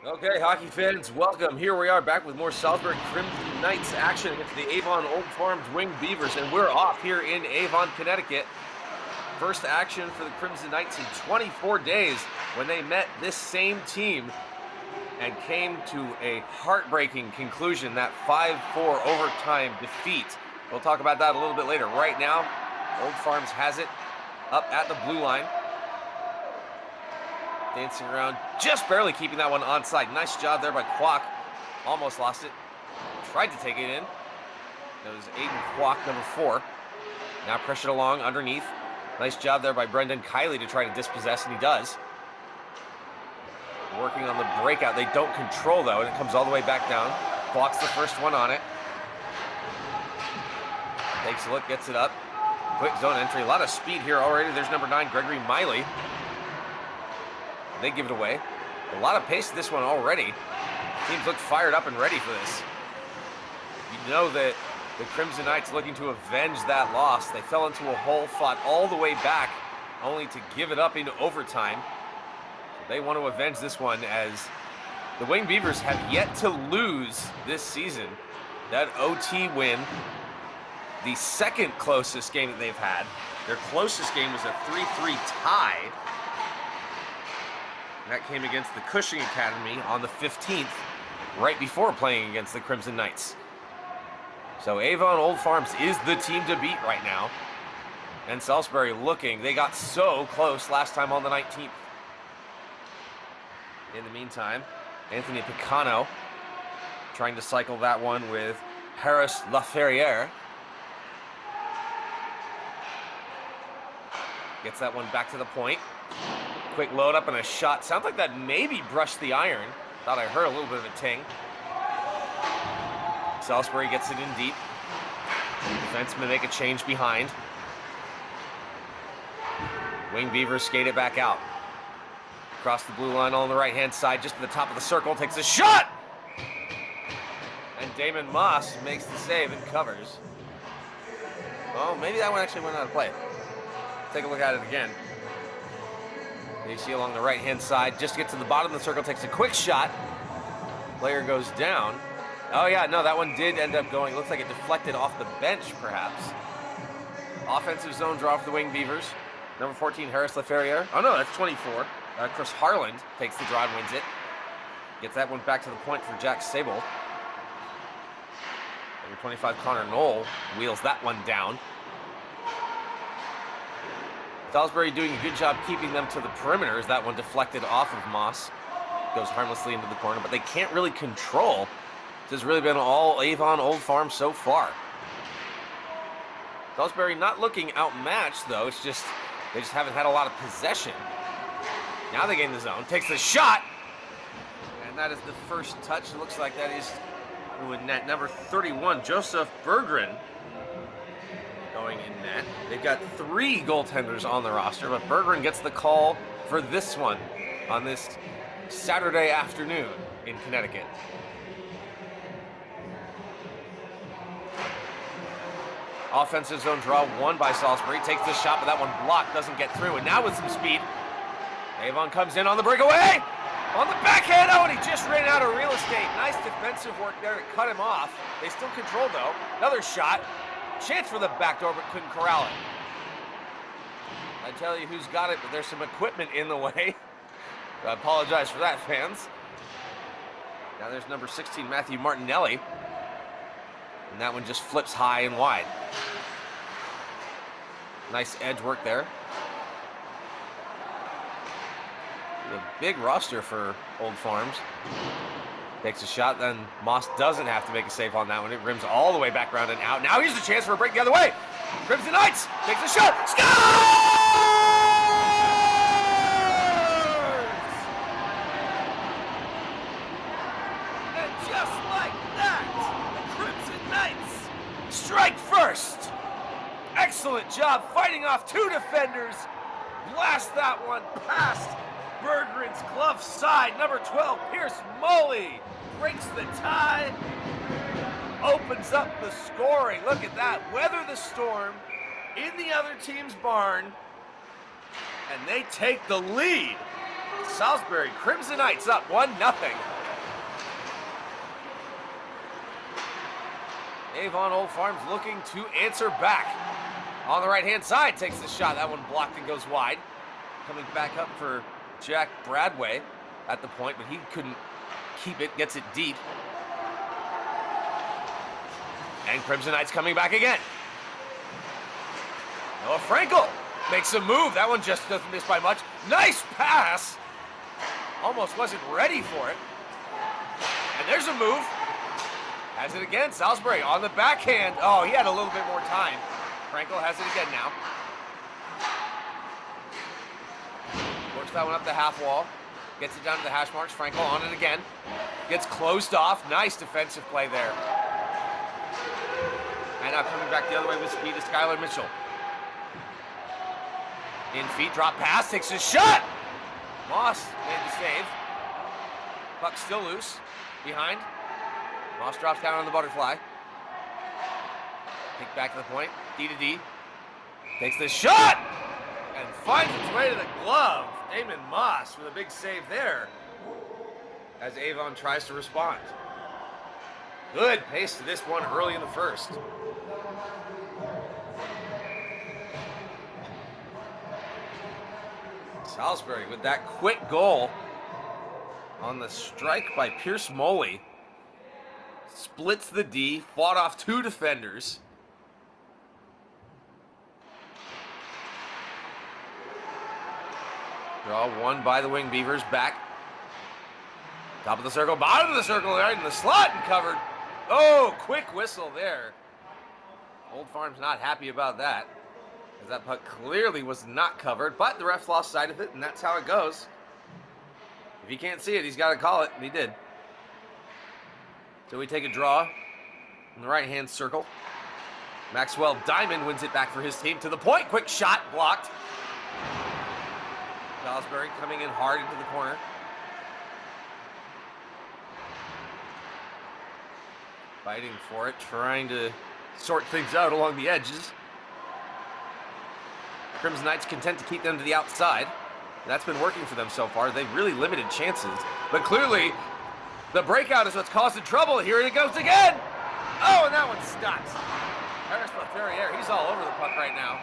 Okay, hockey fans, welcome. Here we are back with more Salisbury Crimson Knights action against the Avon Old Farms Winged Beavers, and we're off here in Avon, Connecticut. First action for the Crimson Knights in 24 days when they met this same team and came to a heartbreaking conclusion, that 5-4 overtime defeat. We'll talk about that a little bit later. Right now, Old Farms has it up at the blue line. Dancing around, just barely keeping that one onside. Nice job there by Kwok. Almost lost it. Tried to take it in. That was Aiden Kwok, number 4. Now pressured along underneath. Nice job there by Brendan Kiley to try to dispossess, and he does. Working on the breakout. They don't control, though, and it comes all the way back down. Kwok's the first one on it. Takes a look, gets it up. Quick zone entry. A lot of speed here already. There's number 9, Gregory Miley. They give it away. A lot of pace to this one already. Teams look fired up and ready for this. You know that the Crimson Knights looking to avenge that loss. They fell into a hole, fought all the way back, only to give it up in overtime. So they want to avenge this one, as the Winged Beavers have yet to lose this season. That OT win, the second closest game that they've had. Their closest game was a 3-3 tie. That came against the Cushing Academy on the 15th, right before playing against the Crimson Knights. So Avon Old Farms is the team to beat right now. And Salisbury looking, they got so close last time on the 19th. In the meantime, Anthony Picano trying to cycle that one with Harris Laferriere. Gets that one back to the point. Quick load up and a shot. Sounds like that maybe brushed the iron. Thought I heard a little bit of a ting. Salisbury gets it in deep. Defensemen make a change behind. Winged Beavers skate it back out. Across the blue line on the right-hand side, just at the top of the circle, takes a shot! And Damon Moss makes the save and covers. Oh, maybe that one actually went out of play. Take a look at it again. You see along the right-hand side, just gets to the bottom of the circle, takes a quick shot. Player goes down. Oh yeah, no, that one did end up going. Looks like it deflected off the bench, perhaps. Offensive zone draw for the Winged Beavers. Number 14, Harris Laferriere. Oh no, that's 24. Chris Harland takes the draw and wins it. Gets that one back to the point for Jack Sable. Number 25, Connor Knoll wheels that one down. Salisbury doing a good job keeping them to the perimeter as that one deflected off of Moss. Goes harmlessly into the corner, but they can't really control. This has really been all Avon Old Farms so far. Salisbury not looking outmatched, though. It's just, they just haven't had a lot of possession. Now they gain the zone. Takes the shot! And that is the first touch. It looks like that is in net. Number 31, Joseph Berggren, going in net. They've got 3 goaltenders on the roster, but Berggren gets the call for this one on this Saturday afternoon in Connecticut. Offensive zone draw won by Salisbury. Takes the shot, but that one blocked, doesn't get through. And now with some speed, Avon comes in on the breakaway. On the backhand, oh, and he just ran out of real estate. Nice defensive work there to cut him off. They still control, though. Another shot. Chance for the backdoor, but couldn't corral it. I tell you who's got it, but there's some equipment in the way. I apologize for that, fans. Now there's number 16, Matthew Martinelli. And that one just flips high and wide. Nice edge work there. A big roster for Old Farms. Takes a shot, then Moss doesn't have to make a save on that one. It rims all the way back around and out. Now here's a chance for a break the other way. Crimson Knights takes a shot. Scores! And just like that, the Crimson Knights strike first. Excellent job fighting off 2 defenders. Blast that one past Berggren's glove side. Number 12, Pierce Moley breaks the tie, opens up the scoring. Look at that. Weather the storm in the other team's barn, and they take the lead. Salisbury Crimson Knights up 1-0. Avon Old Farms looking to answer back. On the right-hand side, takes the shot. That one blocked and goes wide. Coming back up for Jack Bradway at the point, but he couldn't keep it. Gets it deep. And Crimson Knights coming back again. Noah Frankel makes a move. That one just doesn't miss by much. Nice pass. Almost wasn't ready for it. And there's a move. Has it again. Salisbury on the backhand. Oh, he had a little bit more time. Frankel has it again now. Works that one up the half wall. Gets it down to the hash marks. Frankel on it again. Gets closed off. Nice defensive play there. And now coming back the other way with speed is Skylar Mitchell. In feet, drop pass, takes a shot! Moss made the save. Puck still loose. Behind. Moss drops down on the butterfly. Kick back to the point. D to D. Takes the shot! And finds its way to the glove. Damon Moss with a big save there. As Avon tries to respond. Good pace to this one early in the first. Salisbury with that quick goal on the strike by Pierce Moley. Splits the D, fought off two defenders. Draw one by the Wing Beavers, back. Top of the circle, bottom of the circle, right in the slot and covered. Oh, quick whistle there. Old Farm's not happy about that, as that puck clearly was not covered, but the ref lost sight of it, and that's how it goes. If he can't see it, he's got to call it, and he did. So we take a draw in the right-hand circle. Maxwell Diamond wins it back for his team to the point. Quick shot, blocked. Salisbury coming in hard into the corner. Fighting for it, trying to sort things out along the edges. Crimson Knights content to keep them to the outside. That's been working for them so far. They've really limited chances. But clearly, the breakout is what's causing trouble. Here it goes again. Oh, and that one stopped. Harris Laferriere, he's all over the puck right now.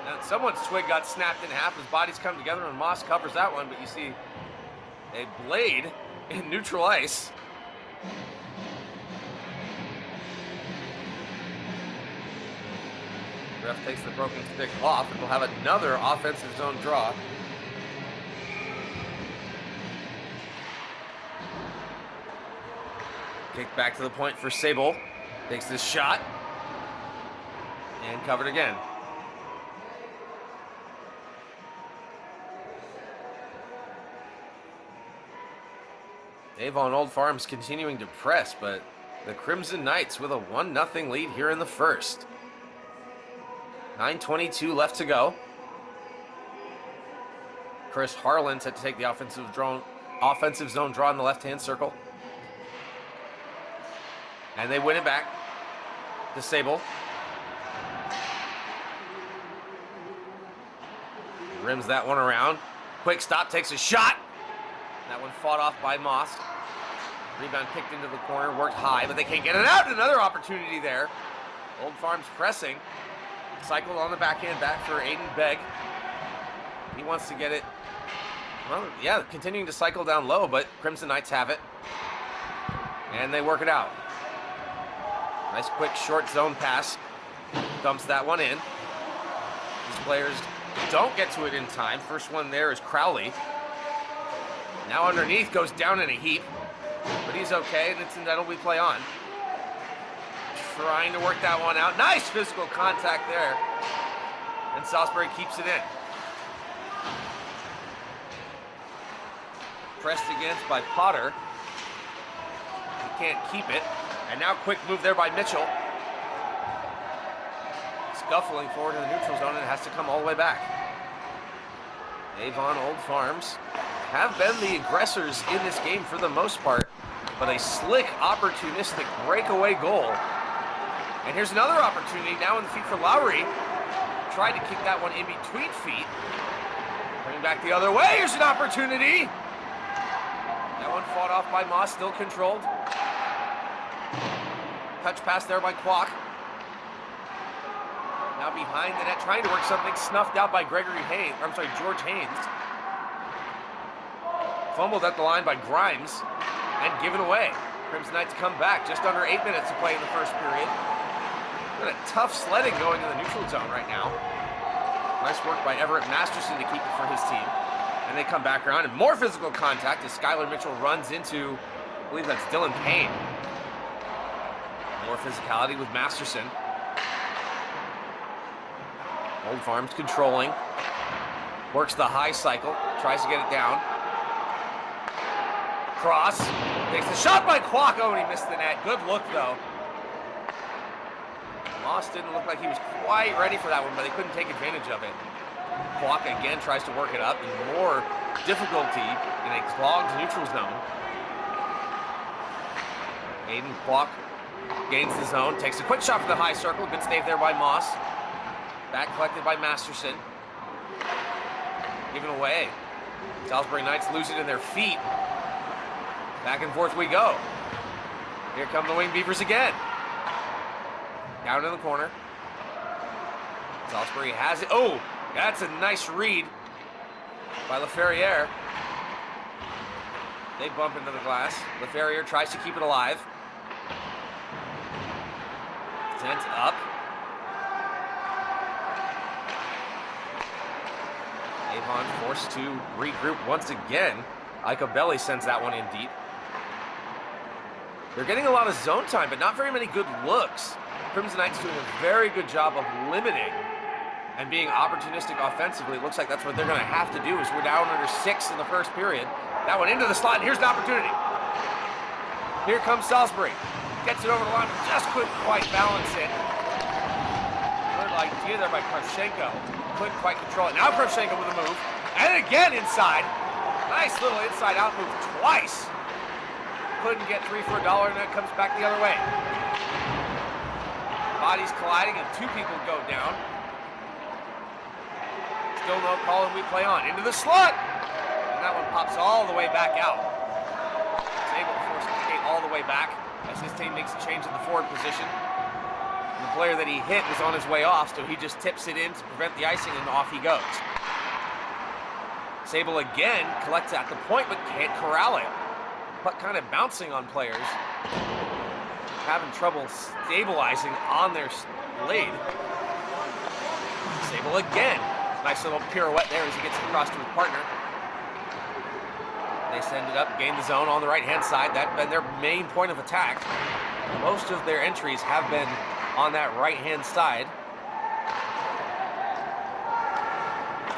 And someone's twig got snapped in half. His bodies come together, and Moss covers that one. But you see a blade in neutral ice. Ref takes the broken stick off, and we'll have another offensive zone draw. Kick back to the point for Sable. Takes this shot. And covered again. Avon Old Farms continuing to press, but the Crimson Knights with a 1-0 lead here in the first. 9:22 left to go. Chris Harlan set to take the offensive zone draw in the left-hand circle. And they win it back to Sable. Rims that one around. Quick stop, takes a shot. That one fought off by Moss. Rebound kicked into the corner, worked high, but they can't get it out. Another opportunity there. Old Farms pressing. Cycled on the backhand back for Aiden Begg. He wants to get it. Well, yeah, continuing to cycle down low, but Crimson Knights have it. And they work it out. Nice quick short zone pass. Dumps that one in. These players don't get to it in time. First one there is Crowley. Now underneath, goes down in a heap. But he's okay, and that'll be play on. Trying to work that one out. Nice physical contact there. And Salisbury keeps it in. Pressed against by Potter. He can't keep it. And now quick move there by Mitchell. Scuffling forward in the neutral zone, and it has to come all the way back. Avon Old Farms have been the aggressors in this game for the most part, but a slick, opportunistic breakaway goal. And here's another opportunity now in the feet for Lowry. Tried to kick that one in between feet. Coming back the other way, here's an opportunity. That one fought off by Moss, still controlled. touch pass there by Kwok. Now behind the net, trying to work something, snuffed out by George Haynes. Fumbled at the line by Grimes, and given away. Crimson Knights come back, just under 8 minutes to play in the first period. Been a tough sledding going in the neutral zone right now. Nice work by Everett Masterson to keep it for his team. And they come back around, and more physical contact as Skylar Mitchell runs into, I believe that's Dylan Payne. More physicality with Masterson. Old Farms controlling. Works the high cycle, tries to get it down. Cross, takes the shot by Kwok. Oh, and he missed the net. Good look, though. Moss didn't look like he was quite ready for that one, but they couldn't take advantage of it. Kwok again tries to work it up, and more difficulty in a clogged neutral zone. Aiden Kwok gains the zone, takes a quick shot for the high circle. Good save there by Moss. Back collected by Masterson. Given away. Salisbury Knights lose it in their feet. Back and forth we go. Here come the Wing Beavers again. Down in the corner. Salisbury has it. Oh, that's a nice read by LaFerriere. They bump into the glass. LaFerriere tries to keep it alive. Sent up. Avon forced to regroup once again. Icabelli sends that one in deep. They're getting a lot of zone time, but not very many good looks. Crimson Knights doing a very good job of limiting and being opportunistic offensively. It looks like that's what they're going to have to do as we're down under 6 in the first period. That one into the slot, and here's the opportunity. Here comes Salisbury. Gets it over the line, but just couldn't quite balance it. Good idea there by Kravchenko. Couldn't quite control it. Now Kravchenko with a move. And again inside. Nice little inside out move twice. Couldn't get 3 for $1, and then it comes back the other way. Bodies colliding, and 2 people go down. Still no call, and we play on. Into the slot! And that one pops all the way back out. He's able to force the skate all the way back as his team makes a change in the forward position. And the player that he hit was on his way off, so he just tips it in to prevent the icing, and off he goes. Sable again collects at the point, but can't corral it. Puck kind of bouncing on players. Having trouble stabilizing on their blade. Sable again. Nice little pirouette there as he gets across to his partner. They send it up, gain the zone on the right-hand side. That's been their main point of attack. Most of their entries have been on that right-hand side.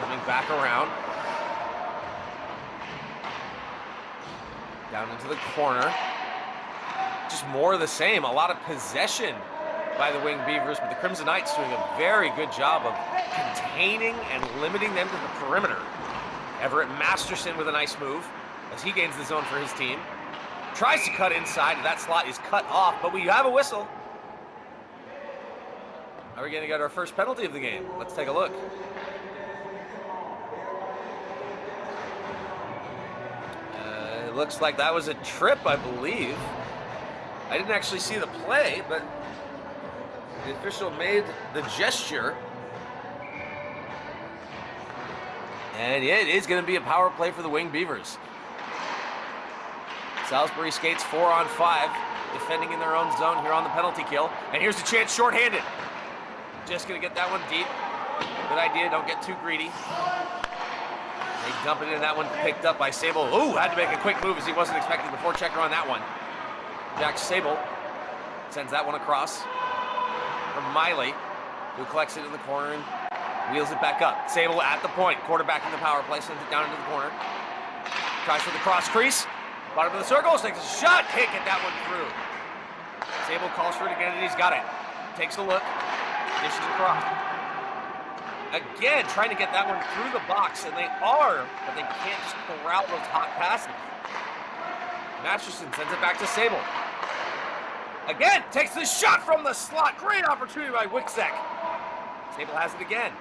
Coming back around. Down into the corner. Just more of the same. A lot of possession by the Wing Beavers, but the Crimson Knights doing a very good job of containing and limiting them to the perimeter. Everett Masterson with a nice move as he gains the zone for his team. Tries to cut inside, and that slot is cut off, but we have a whistle. Are we going to get our first penalty of the game? Let's take a look. It looks like that was a trip, I believe. I didn't actually see the play, but the official made the gesture. And it is going to be a power play for the Wing Beavers. Salisbury skates 4-on-5, defending in their own zone here on the penalty kill. And here's the chance, shorthanded. Just going to get that one deep. Good idea, don't get too greedy. They dump it in, that one picked up by Sable. Ooh, had to make a quick move as he wasn't expecting the forechecker on that one. Jack Sable sends that one across from Miley, who collects it in the corner and wheels it back up. Sable at the point, quarterback in the power play, sends it down into the corner. Tries for the cross crease, bottom of the circle, takes a shot, can't get that one through. Sable calls for it again, and he's got it. Takes a look, dishes across. Again, trying to get that one through the box, and they are, but they can't just corral those hot passes. Masterson sends it back to Sable. Again, takes the shot from the slot. Great opportunity by Wicksek. Sable has it again.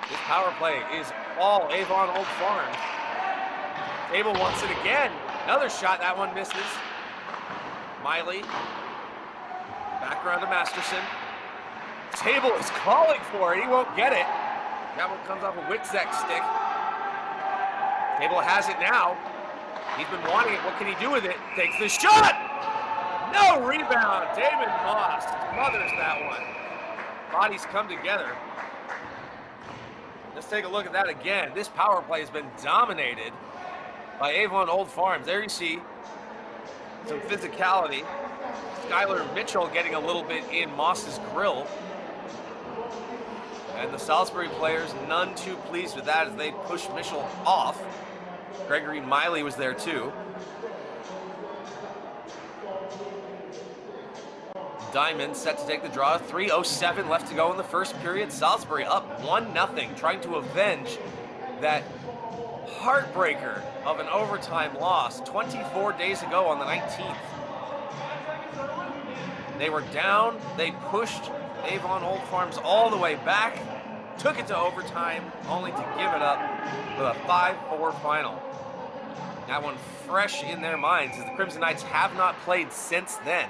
This power play is all Avon Old Farms. Sable wants it again. Another shot, that one misses. Miley Back around to Masterson. Table is calling for it. He won't get it. That one comes off a Witzek stick. Table has it now. He's been wanting it. What can he do with it? Takes the shot. No rebound. Damon Moss smothers that one. Bodies come together. Let's take a look at that again. This power play has been dominated by Avon Old Farms. There you see some physicality. Skylar Mitchell getting a little bit in Moss's grill. And the Salisbury players none too pleased with that as they push Mitchell off. Gregory Miley was there too. Diamond set to take the draw. 3:07 left to go in the first period. Salisbury up 1-0, trying to avenge that heartbreaker of an overtime loss 24 days ago on the 19th. They were down. They pushed Avon Old Farms all the way back, took it to overtime, only to give it up with a 5-4 final. That one fresh in their minds as the Crimson Knights have not played since then.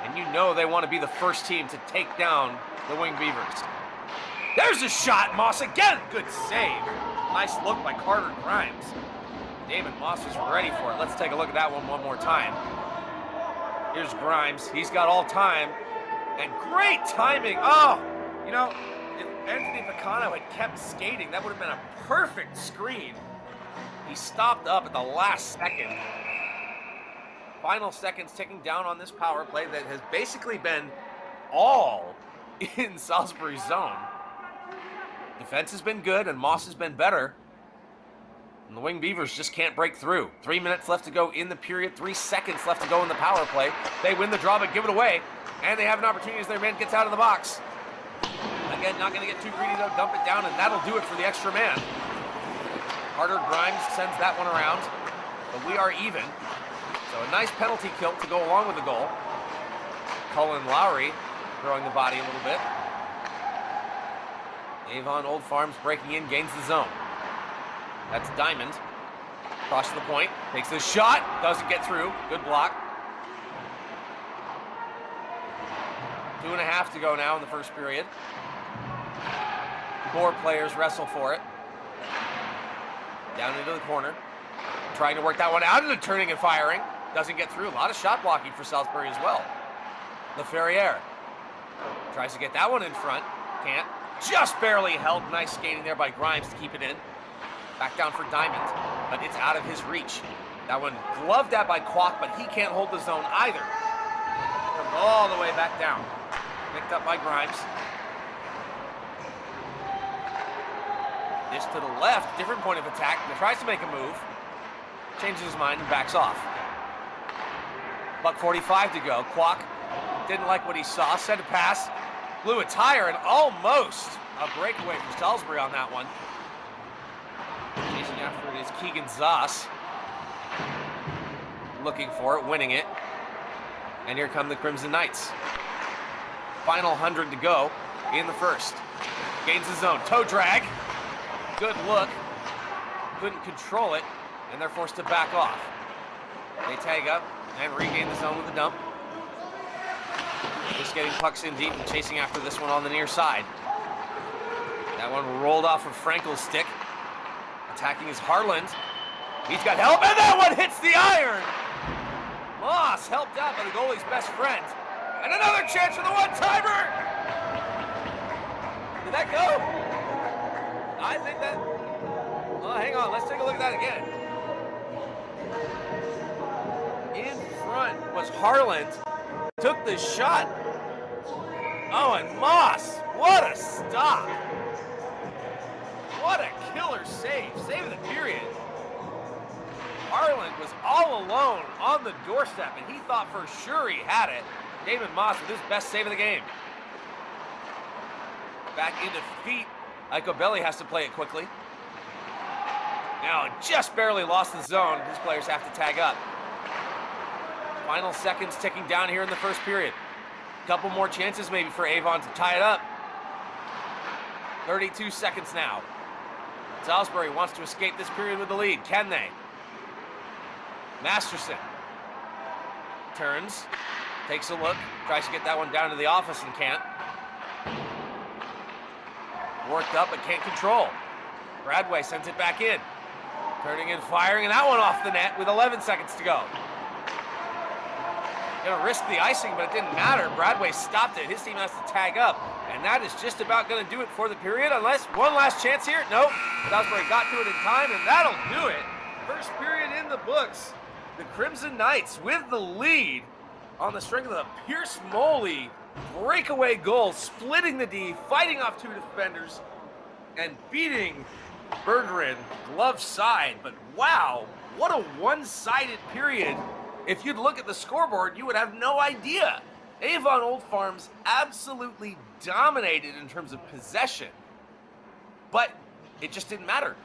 And you know they want to be the first team to take down the Winged Beavers. There's a shot, Moss again. Good save. Nice look by Carter Grimes. Damon Moss was ready for it. Let's take a look at that one more time. Here's Grimes. He's got all time. And great timing. Oh, you know, if Anthony Picano had kept skating, that would have been a perfect screen. He stopped up at the last second. Final seconds ticking down on this power play that has basically been all in Salisbury's zone. Defense has been good and Moss has been better. And the Winged Beavers just can't break through. 3 minutes left to go in the period. 3 seconds left to go in the power play. They win the draw but give it away. And they have an opportunity as their man gets out of the box. Again, not going to get too greedy though. Dump it down and that'll do it for the extra man. Carter Grimes sends that one around. But we are even. So a nice penalty kill to go along with the goal. Cullen Lowry throwing the body a little bit. Avon Old Farms breaking in, gains the zone. That's Diamond. Across to the point, takes the shot, doesn't get through. Good block. 2.5 to go now in the first period. 4 players wrestle for it. Down into the corner. Trying to work that one out into turning and firing. Doesn't get through. A lot of shot blocking for Salisbury as well. LaFerriere tries to get that one in front. Can't. Just barely held. Nice skating there by Grimes to keep it in. Back down for Diamond, but it's out of his reach. That one gloved at by Kwok, but he can't hold the zone either. All the way back down. Picked up by Grimes. This to the left, different point of attack. He tries to make a move. Changes his mind and backs off. $1:45 to go. Kwok didn't like what he saw. Sent a pass. Blew a tire and almost a breakaway from Salisbury on that one. Chasing after it is Keegan Zoss. Looking for it, winning it. And here come the Crimson Knights. Final 100 to go in the first. Gains the zone. Toe drag. Good look. Couldn't control it. And they're forced to back off. They tag up and regain the zone with a dump. Just getting pucks in deep and chasing after this one on the near side. That one rolled off of Frankel's stick. Attacking is Harland. He's got help, and that one hits the iron! Moss helped out by the goalie's best friend. And another chance for the one-timer! Did that go? I think that... Oh, hang on, let's take a look at that again. In front was Harland. Took the shot. Oh, and Moss, what a stop. What a killer save. Save of the period. Harland was all alone on the doorstep, and he thought for sure he had it. Damon Moss with his best save of the game. Back into feet. Iko Belli has to play it quickly. Now, just barely lost the zone. His players have to tag up. Final seconds ticking down here in the first period. Couple more chances maybe for Avon to tie it up. 32 seconds now. Salisbury wants to escape this period with the lead. Can they? Masterson turns, Takes a look, tries to get that one down to the office and can't. Worked up but can't control. Bradway sends it back in. Turning and firing, and that one off the net with 11 seconds to go. Gonna risk the icing, but it didn't matter. Bradway stopped it. His team has to tag up, and that is just about gonna do it for the period, unless one last chance here. Nope. Salisbury got to it in time, and that'll do it. First period in the books. The Crimson Knights with the lead on the strength of the Pierce Moley breakaway goal, splitting the D, fighting off two defenders, and beating Bergeron glove side. But wow, what a one-sided period. If you'd look at the scoreboard, you would have no idea. Avon Old Farms absolutely dominated in terms of possession, but it just didn't matter.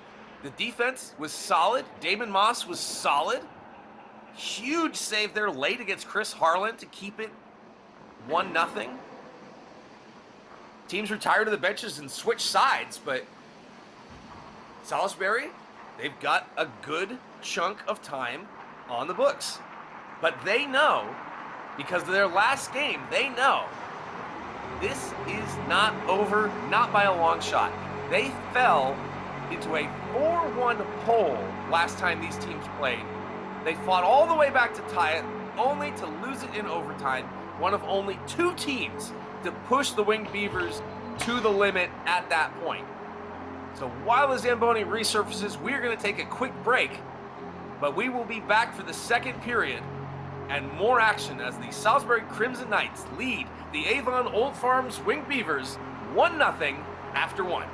The defense was solid. Damon Moss was solid. Huge save there late against Chris Harlan to keep it 1-0. Teams retired to the benches and switched sides, but Salisbury, they've got a good chunk of time on the books. But they know, because of their last game, they know this is not over, not by a long shot. They fell into a 4-1 hole last time these teams played. They fought all the way back to tie it, only to lose it in overtime. One of only two teams to push the Winged Beavers to the limit at that point. So while the Zamboni resurfaces, we're going to take a quick break, but we will be back for the second period and more action as the Salisbury Crimson Knights lead the Avon Old Farms Winged Beavers 1-0 after 1.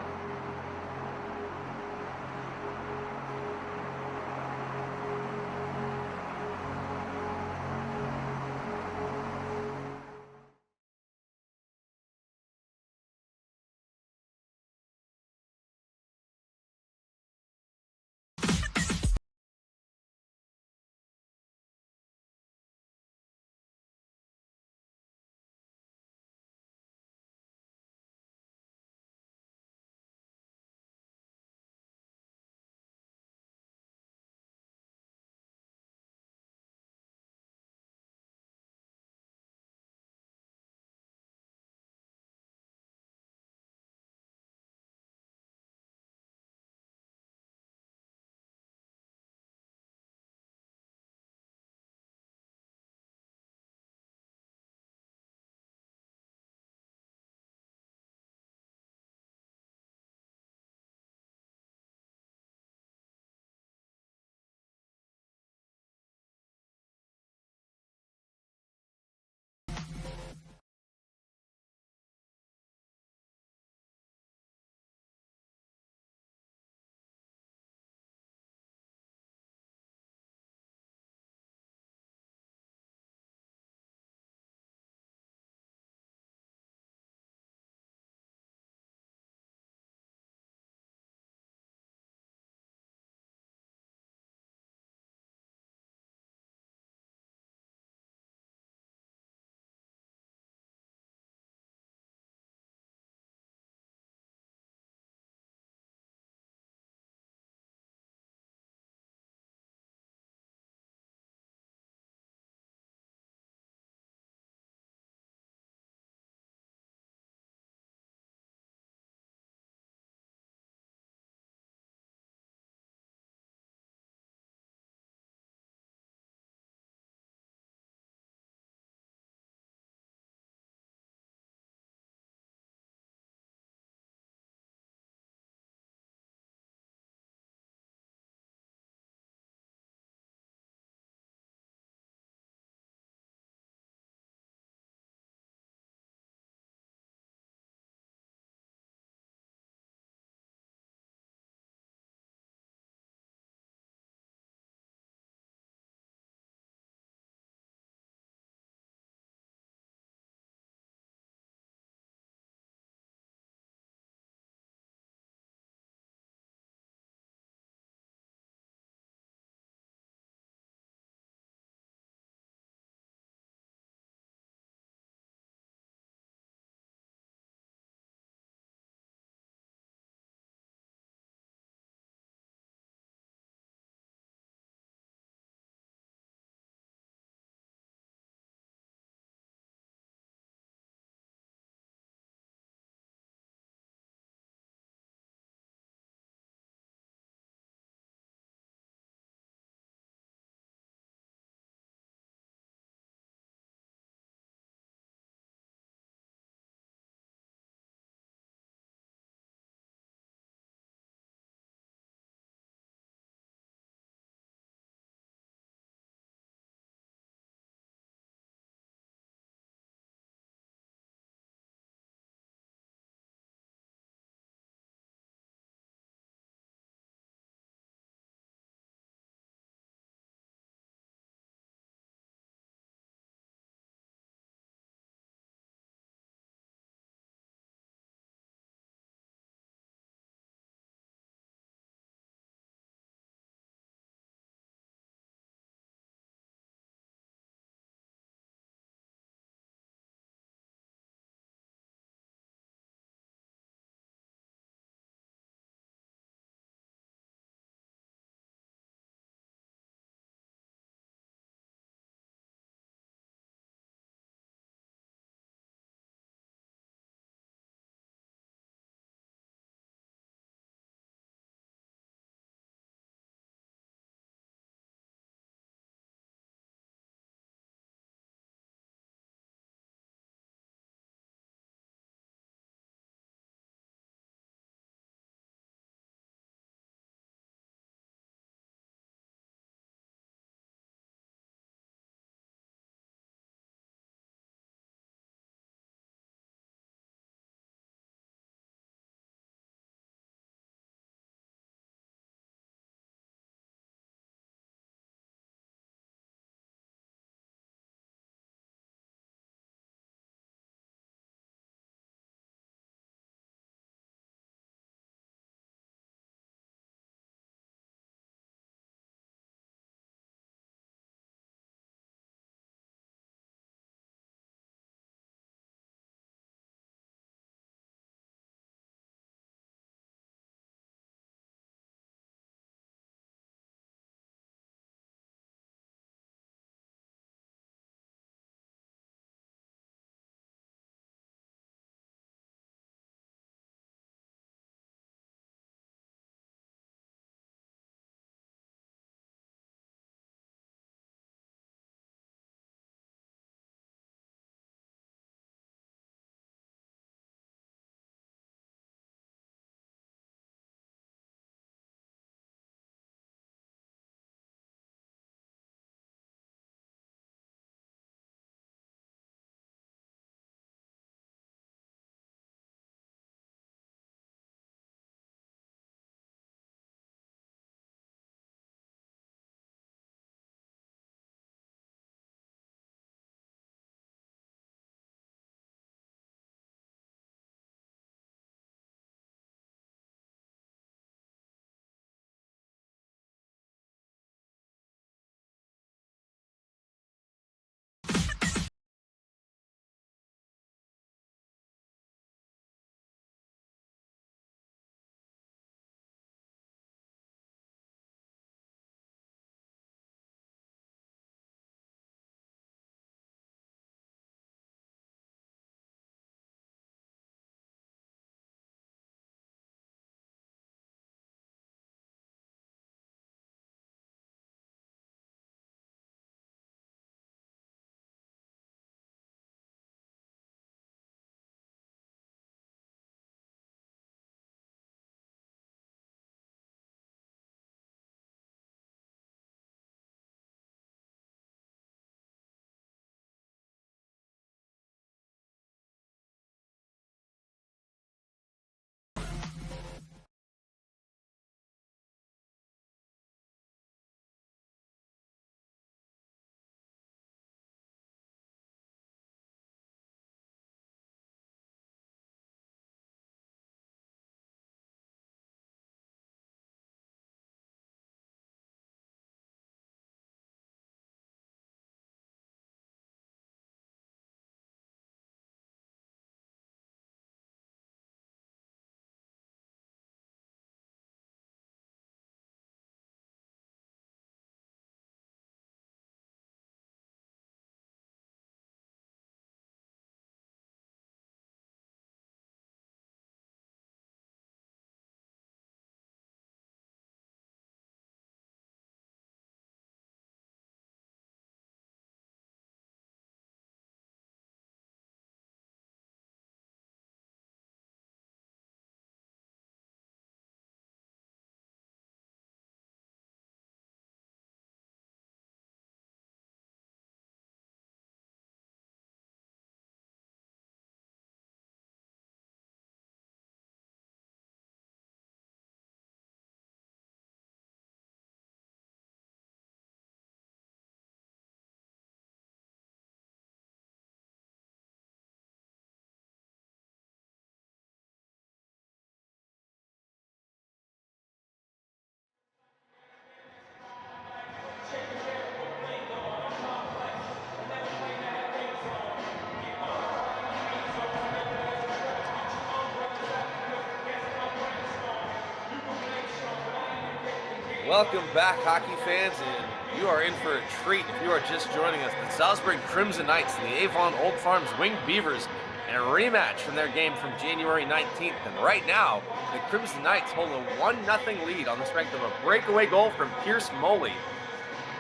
Welcome back, hockey fans, and you are in for a treat if you are just joining us. The Salisbury Crimson Knights and the Avon Old Farms Winged Beavers in a rematch from their game from January 19th. And right now, the Crimson Knights hold a 1-0 lead on the strength of a breakaway goal from Pierce Moley.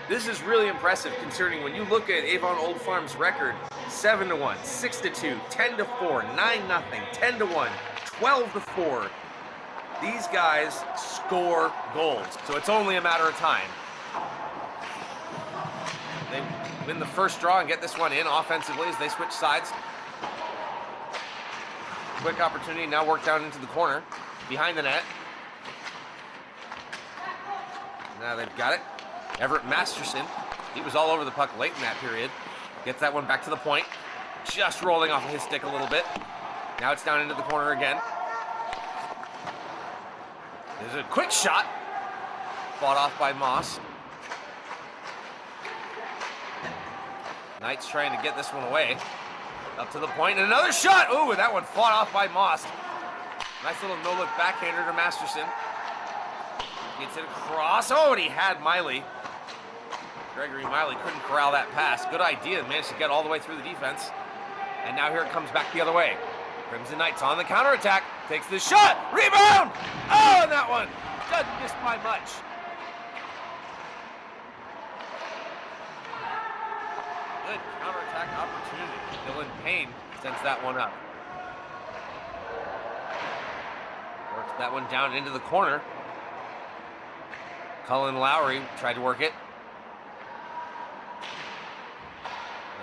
This is really impressive considering when you look at Avon Old Farms' record, 7-1, 6-2, 10-4, 9-0, 10-1, 12-4. These guys score goals, so it's only a matter of time. They win the first draw and get this one in offensively as they switch sides. Quick opportunity, now work down into the corner, behind the net. Now they've got it. Everett Masterson, he was all over the puck late in that period. Gets that one back to the point, just rolling off of his stick a little bit. Now it's down into the corner again. There's a quick shot, fought off by Moss. Knights trying to get this one away. Up to the point, and another shot! Ooh, that one fought off by Moss. Nice little no-look backhander to Masterson. Gets it across. Oh, and he had Miley. Gregory Miley couldn't corral that pass. Good idea, managed to get all the way through the defense. And now here it comes back the other way. Crimson Knights on the counterattack. Takes the shot. Rebound! Oh, and that one doesn't miss by much. Good counterattack opportunity. Dylan Payne sends that one up. Works that one down into the corner. Cullen Lowry tried to work it.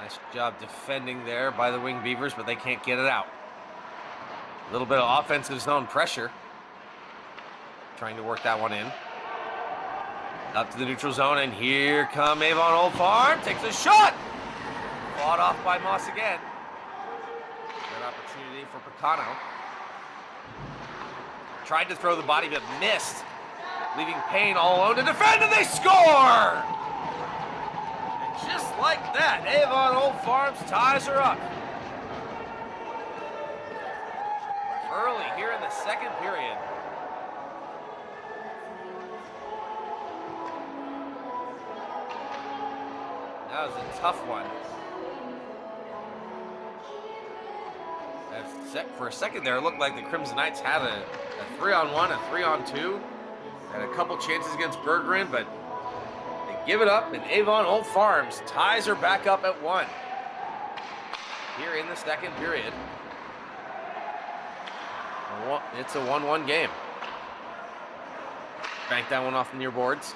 Nice job defending there by the Winged Beavers, but they can't get it out. A little bit of offensive zone pressure. Trying to work that one in. Up to the neutral zone, and here come Avon Old Farm. Takes a shot! Fought off by Moss again. Good opportunity for Picano. Tried to throw the body, but missed. Leaving Payne all alone to defend, and they score! And just like that, Avon Old Farms ties her up. Early here in the second period. That was a tough one. For a second there, it looked like the Crimson Knights had a 3-on-1, a 3-on-2, and a couple chances against Berggren, but they give it up, and Avon Old Farms ties her back up at 1 here in the second period. It's a 1-1 game. Banked that one off the near boards.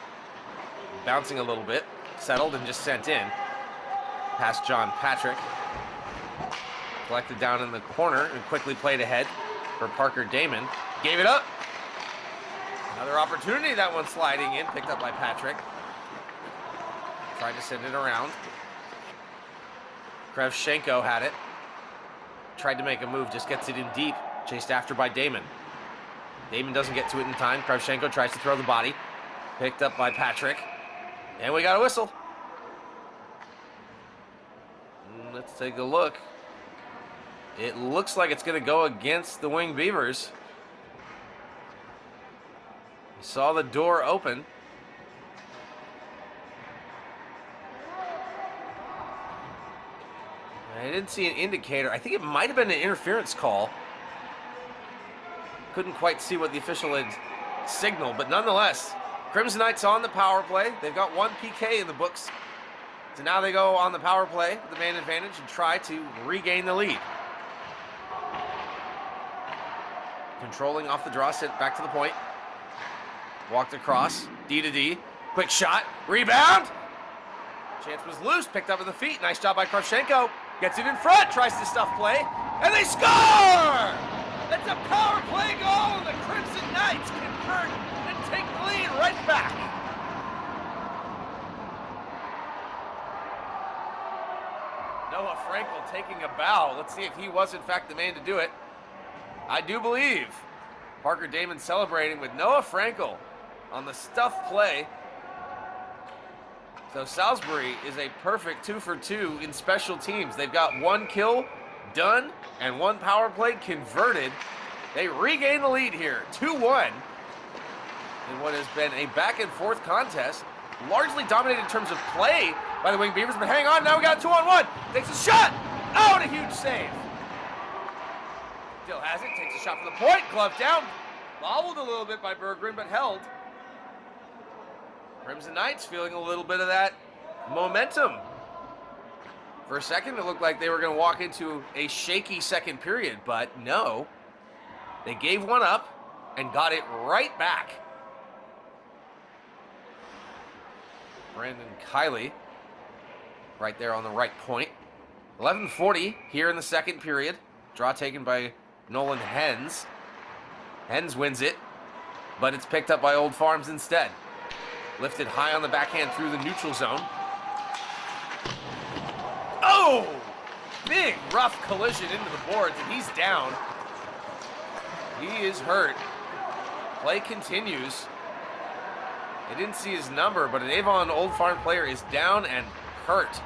Bouncing a little bit. Settled and just sent in. Past John Patrick. Collected down in the corner and quickly played ahead for Parker Damon. Gave it up. Another opportunity. That one sliding in. Picked up by Patrick. Tried to send it around. Krevchenko had it. Tried to make a move. Just gets it in deep. Chased after by Damon. Damon doesn't get to it in time. Krevchenko tries to throw the body. Picked up by Patrick. And we got a whistle. Let's take a look. It looks like it's going to go against the Winged Beavers. We saw the door open. I didn't see an indicator. I think it might have been an interference call. Couldn't quite see what the official had signaled, but nonetheless, Crimson Knights on the power play. They've got 1 PK in the books. So now they go on the power play, the man advantage, and try to regain the lead. Controlling off the draw, sent back to the point. Walked across, D to D. Quick shot, rebound. Chance was loose, picked up with the feet. Nice job by Krevchenko. Gets it in front, tries to stuff play, and they score! That's a power play goal, and the Crimson Knights convert and take the lead right back. Noah Frankel taking a bow. Let's see if he was in fact the man to do it. I do believe. Parker Damon celebrating with Noah Frankel on the stuff play. So Salisbury is a perfect 2 for 2 in special teams. They've got 1 kill done and 1 power play converted. They regain the lead here, 2-1. in what has been a back and forth contest, largely dominated in terms of play by the Winged Beavers, but hang on, now we got a 2-on-1. Takes a shot. Oh, and a huge save. Still has it, takes a shot for the point, glove down. Bobbled a little bit by Berggren, but held. Crimson Knights feeling a little bit of that momentum. For a second, it looked like they were going to walk into a shaky second period, but no. They gave one up and got it right back. Brandon Kiley right there on the right point. 11:40 here in the second period. Draw taken by Nolan Hens. Hens wins it, but it's picked up by Old Farms instead. Lifted high on the backhand through the neutral zone. Oh! Big rough collision into the boards, and he's down. He is hurt. Play continues. I didn't see his number, but an Avon Old Farm player is down and hurt.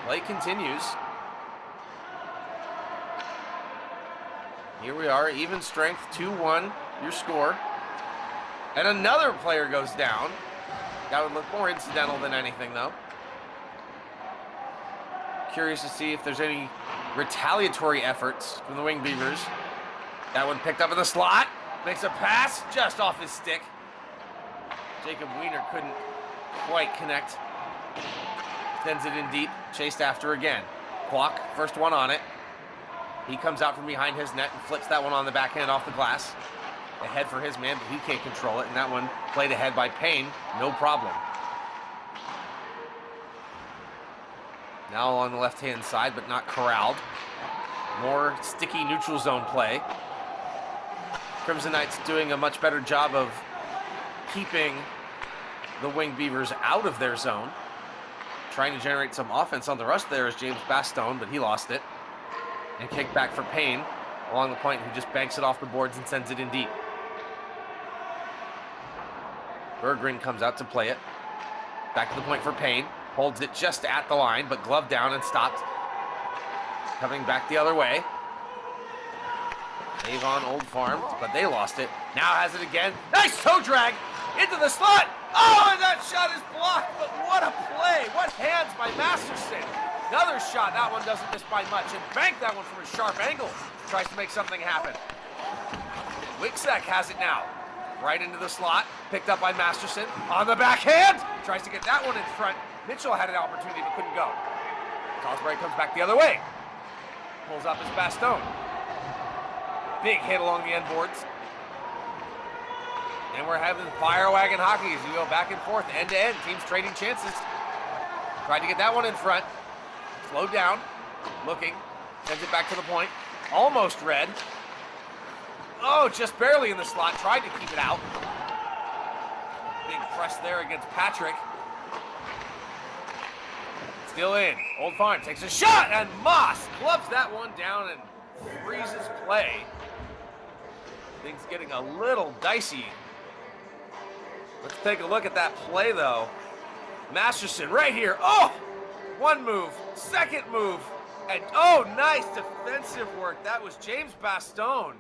Play continues. Here we are, even strength, 2-1, your score. And another player goes down. That would look more incidental than anything, though. Curious to see if there's any retaliatory efforts from the Winged Beavers. That one picked up in the slot. Makes a pass just off his stick. Jacob Wiener couldn't quite connect. Sends it in deep, chased after again. Kwok, first one on it. He comes out from behind his net and flips that one on the backhand off the glass. Ahead for his man, but he can't control it. And that one played ahead by Payne, no problem. Now along the left-hand side, but not corralled. More sticky neutral zone play. Crimson Knights doing a much better job of keeping the Winged Beavers out of their zone. Trying to generate some offense on the rush there is James Bastone, but he lost it. And kicked back for Payne along the point, who just banks it off the boards and sends it in deep. Berggren comes out to play it. Back to the point for Payne. Holds it just at the line, but gloved down and stopped. Coming back the other way. Avon Old Farms, but they lost it. Now has it again. Nice toe drag into the slot. Oh, and that shot is blocked, but what a play. What hands by Masterson. Another shot. That one doesn't miss by much. And banked that one from a sharp angle. Tries to make something happen. Wicksek has it now. Right into the slot. Picked up by Masterson. On the backhand. Tries to get that one in front. Mitchell had an opportunity but couldn't go. Salisbury comes back the other way. Pulls up his Bastone. Big hit along the end boards. And we're having fire wagon hockey as you go back and forth, end to end. Teams trading chances. Tried to get that one in front. Slowed down. Looking. Sends it back to the point. Almost red. Oh, just barely in the slot. Tried to keep it out. Big press there against Patrick. Still in. Old Farm takes a shot, and Moss clubs that one down and freezes play. Things getting a little dicey. Let's take a look at that play, though. Masterson right here. Oh! One move, second move, and oh, nice defensive work. That was James Bastone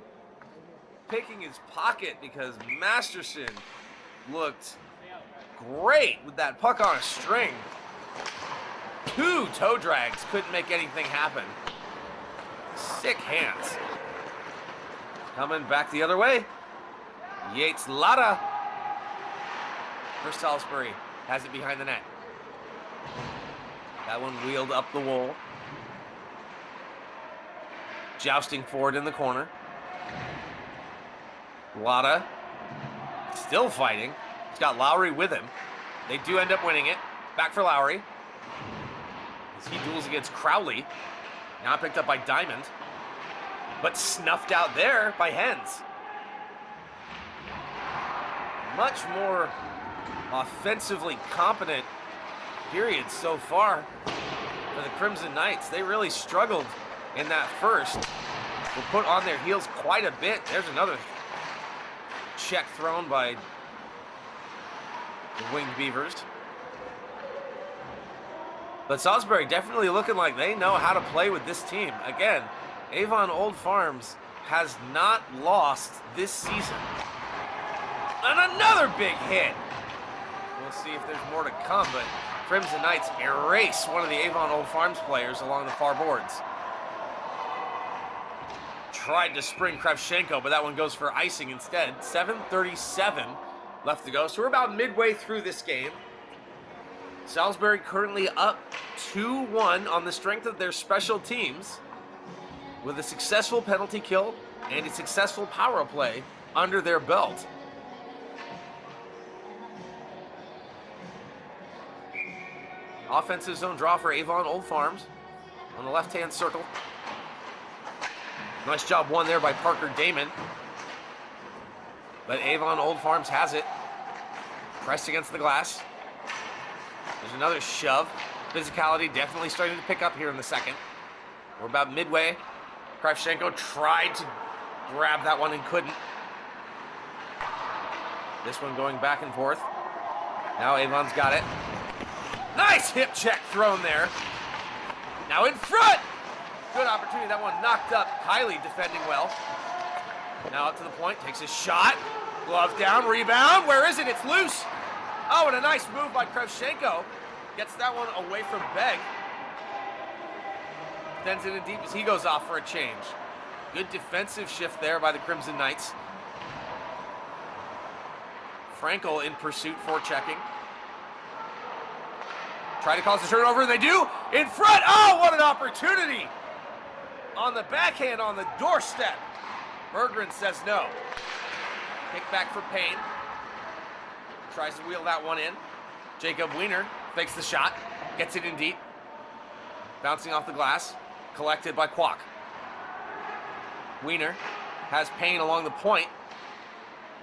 picking his pocket because Masterson looked great with that puck on a string. Two toe drags couldn't make anything happen. Sick hands. Coming back the other way. Yates Lada for Salisbury. Has it behind the net. That one wheeled up the wall. Jousting forward in the corner. Lada still fighting. He's got Lowry with him. They do end up winning it. Back for Lowry. As he duels against Crowley. Now picked up by Diamond. But snuffed out there by Hens. Much more offensively competent period so far for the Crimson Knights. They really struggled in that first. Were put on their heels quite a bit. There's another check thrown by the Winged Beavers. But Salisbury definitely looking like they know how to play with this team. Again, Avon Old Farms has not lost this season. And another big hit. We'll see if there's more to come, but Crimson Knights erase one of the Avon Old Farms players along the far boards. Tried to spring Kravchenko, but that one goes for icing instead. 7:37 left to go, so we're about midway through this game. Salisbury currently up 2-1 on the strength of their special teams with a successful penalty kill and a successful power play under their belt. Offensive zone draw for Avon Old Farms on the left-hand circle. Nice job won there by Parker Damon. But Avon Old Farms has it. Pressed against the glass. There's another shove. Physicality definitely starting to pick up here in the second. We're about midway. Kravchenko tried to grab that one and couldn't. This one going back and forth. Now Avon's got it. Nice hip check thrown there. Now in front. Good opportunity. That one knocked up. Kylie defending well. Now up to the point. Takes a shot. Glove down. Rebound. Where is it? It's loose. Oh, and a nice move by Kravchenko. Gets that one away from Begg. Sends it in deep as he goes off for a change. Good defensive shift there by the Crimson Knights. Frankel in pursuit for checking. Try to cause the turnover, and they do. In front. Oh, what an opportunity. On the backhand on the doorstep. Berggren says no. Kick back for Payne. Tries to wheel that one in. Jacob Wiener fakes the shot. Gets it in deep. Bouncing off the glass. Collected by Kwok. Wiener has Payne along the point.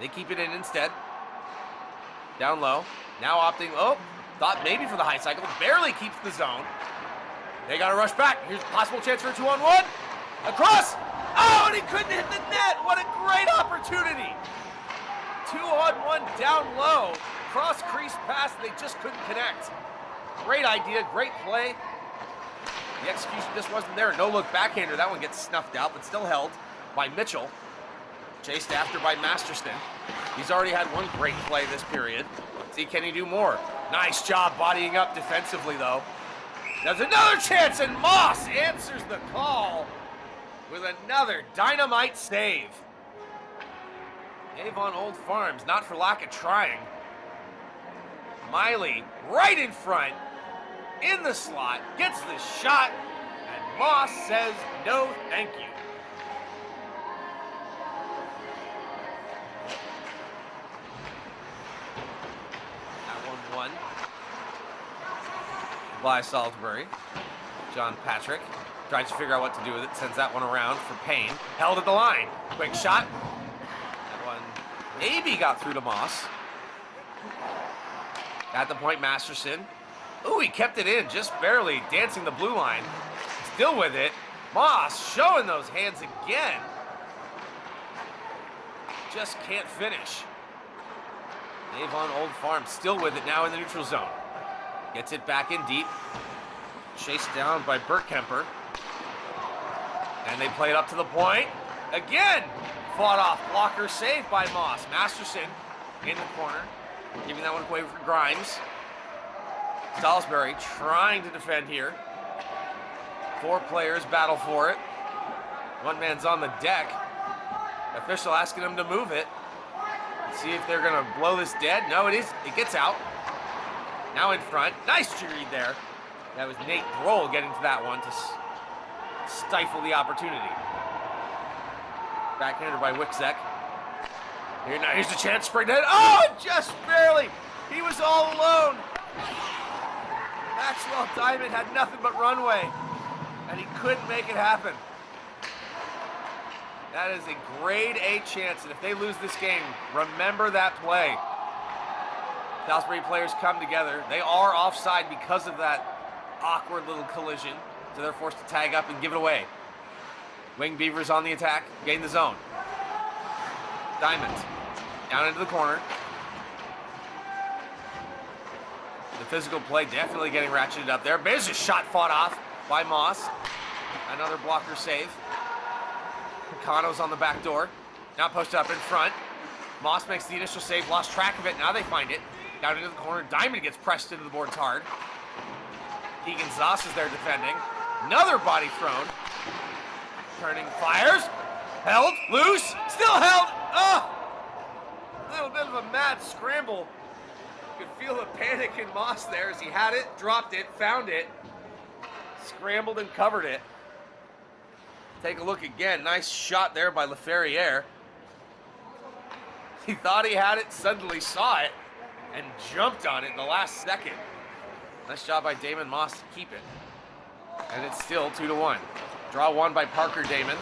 They keep it in instead. Down low. Now opting. Oh, thought maybe for the high cycle. Barely keeps the zone. They got to rush back. Here's a possible chance for a 2-on-1. Across. Oh, and he couldn't hit the net. What a great opportunity. 2-on-1 down low. Cross crease pass. They just couldn't connect. Great idea. Great play. The execution just wasn't there. No look backhander. That one gets snuffed out, but still held by Mitchell. Chased after by Masterson. He's already had one great play this period. See, can he do more? Nice job bodying up defensively, though. There's another chance, and Moss answers the call with another dynamite save. Avon Old Farms, not for lack of trying. Miley right in front, in the slot, gets the shot, and Moss says no thank you. That 1-1 by Salisbury. John Patrick tries to figure out what to do with it, sends that one around for Payne. Held at the line. Quick shot. That one maybe got through to Moss. At the point, Masterson. Ooh, he kept it in, just barely dancing the blue line. Still with it. Moss showing those hands again. Just can't finish. Avon Old Farms still with it now in the neutral zone. Gets it back in deep. Chased down by Bergkemper. And they play it up to the point. Again, fought off. Blocker saved by Moss. Masterson in the corner. Giving that one away for Grimes. Salisbury trying to defend here. 4 players battle for it. One man's on the deck. Official asking him to move it. See if they're going to blow this dead. No, it is. It gets out. Now in front. Nice read there. That was Nate Grohl getting to that one to stifle the opportunity. Backhanded by Wiczek. Here's the chance. Spring head. Oh, just barely. He was all alone. Maxwell Diamond had nothing but runway, and he couldn't make it happen. That is a grade A chance, and if they lose this game, remember that play. Salisbury players come together. They are offside because of that awkward little collision, so they're forced to tag up and give it away. Wing Beavers on the attack, gain the zone. Diamond, down into the corner. The physical play definitely getting ratcheted up there. There's a shot fought off by Moss. Another blocker save. Picano's on the back door. Now posted up in front. Moss makes the initial save, lost track of it. Now they find it. Down into the corner. Diamond gets pressed into the boards hard. Keegan Zoss is there defending. Another body thrown. Turning, fires. Held, loose, still held. Oh! A little bit of a mad scramble. You could feel the panic in Moss there as he had it, dropped it, found it, scrambled and covered it. Take a look again. Nice shot there by LaFerriere. He thought he had it, suddenly saw it, and jumped on it in the last second. Nice job by Damon Moss to keep it. And it's still 2-1. Draw one by Parker Damon.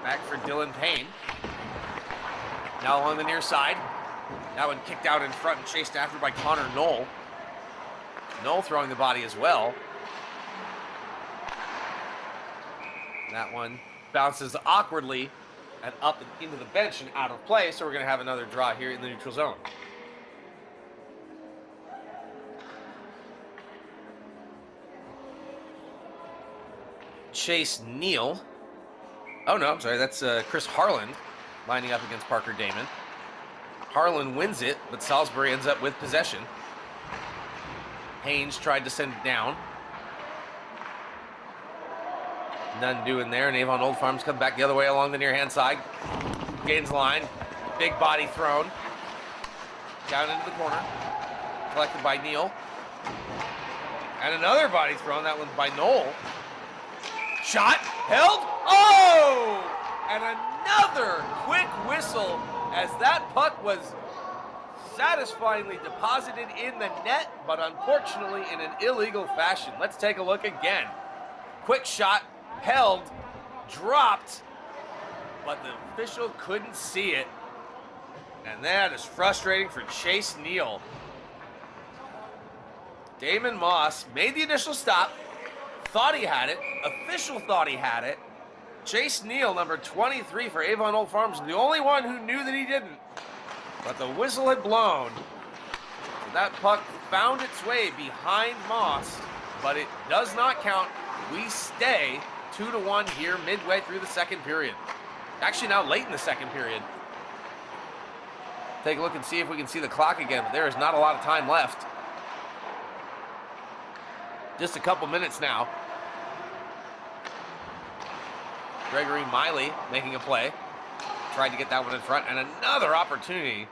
Back for Dylan Payne. Now along the near side. That one kicked out in front and chased after by Connor Knoll. Knoll throwing the body as well. That one bounces awkwardly and up into the bench and out of play, so we're going to have another draw here in the neutral zone. Chase Neal. Oh, no, I'm sorry. That's Chris Harlan lining up against Parker Damon. Harlan wins it, but Salisbury ends up with possession. Haynes tried to send it down. None doing there, and Avon Old Farms come back the other way along the near-hand side. Gains line. Big body thrown. Down into the corner. Collected by Neal. And another body thrown. That one's by Knoll. Shot. Held. Oh! And another quick whistle as that puck was satisfyingly deposited in the net, but unfortunately in an illegal fashion. Let's take a look again. Quick shot. Held, dropped, but the official couldn't see it. And that is frustrating for Chase Neal. Damon Moss made the initial stop, thought he had it, official thought he had it. Chase Neal, number 23 for Avon Old Farms, the only one who knew that he didn't. But the whistle had blown. So that puck found its way behind Moss, but it does not count. We stay 2-1 here midway through the second period. Actually now late in the second period. Take a look and see if we can see the clock again, but there is not a lot of time left. Just a couple minutes now. Gregory Miley making a play. Tried to get that one in front, and another opportunity.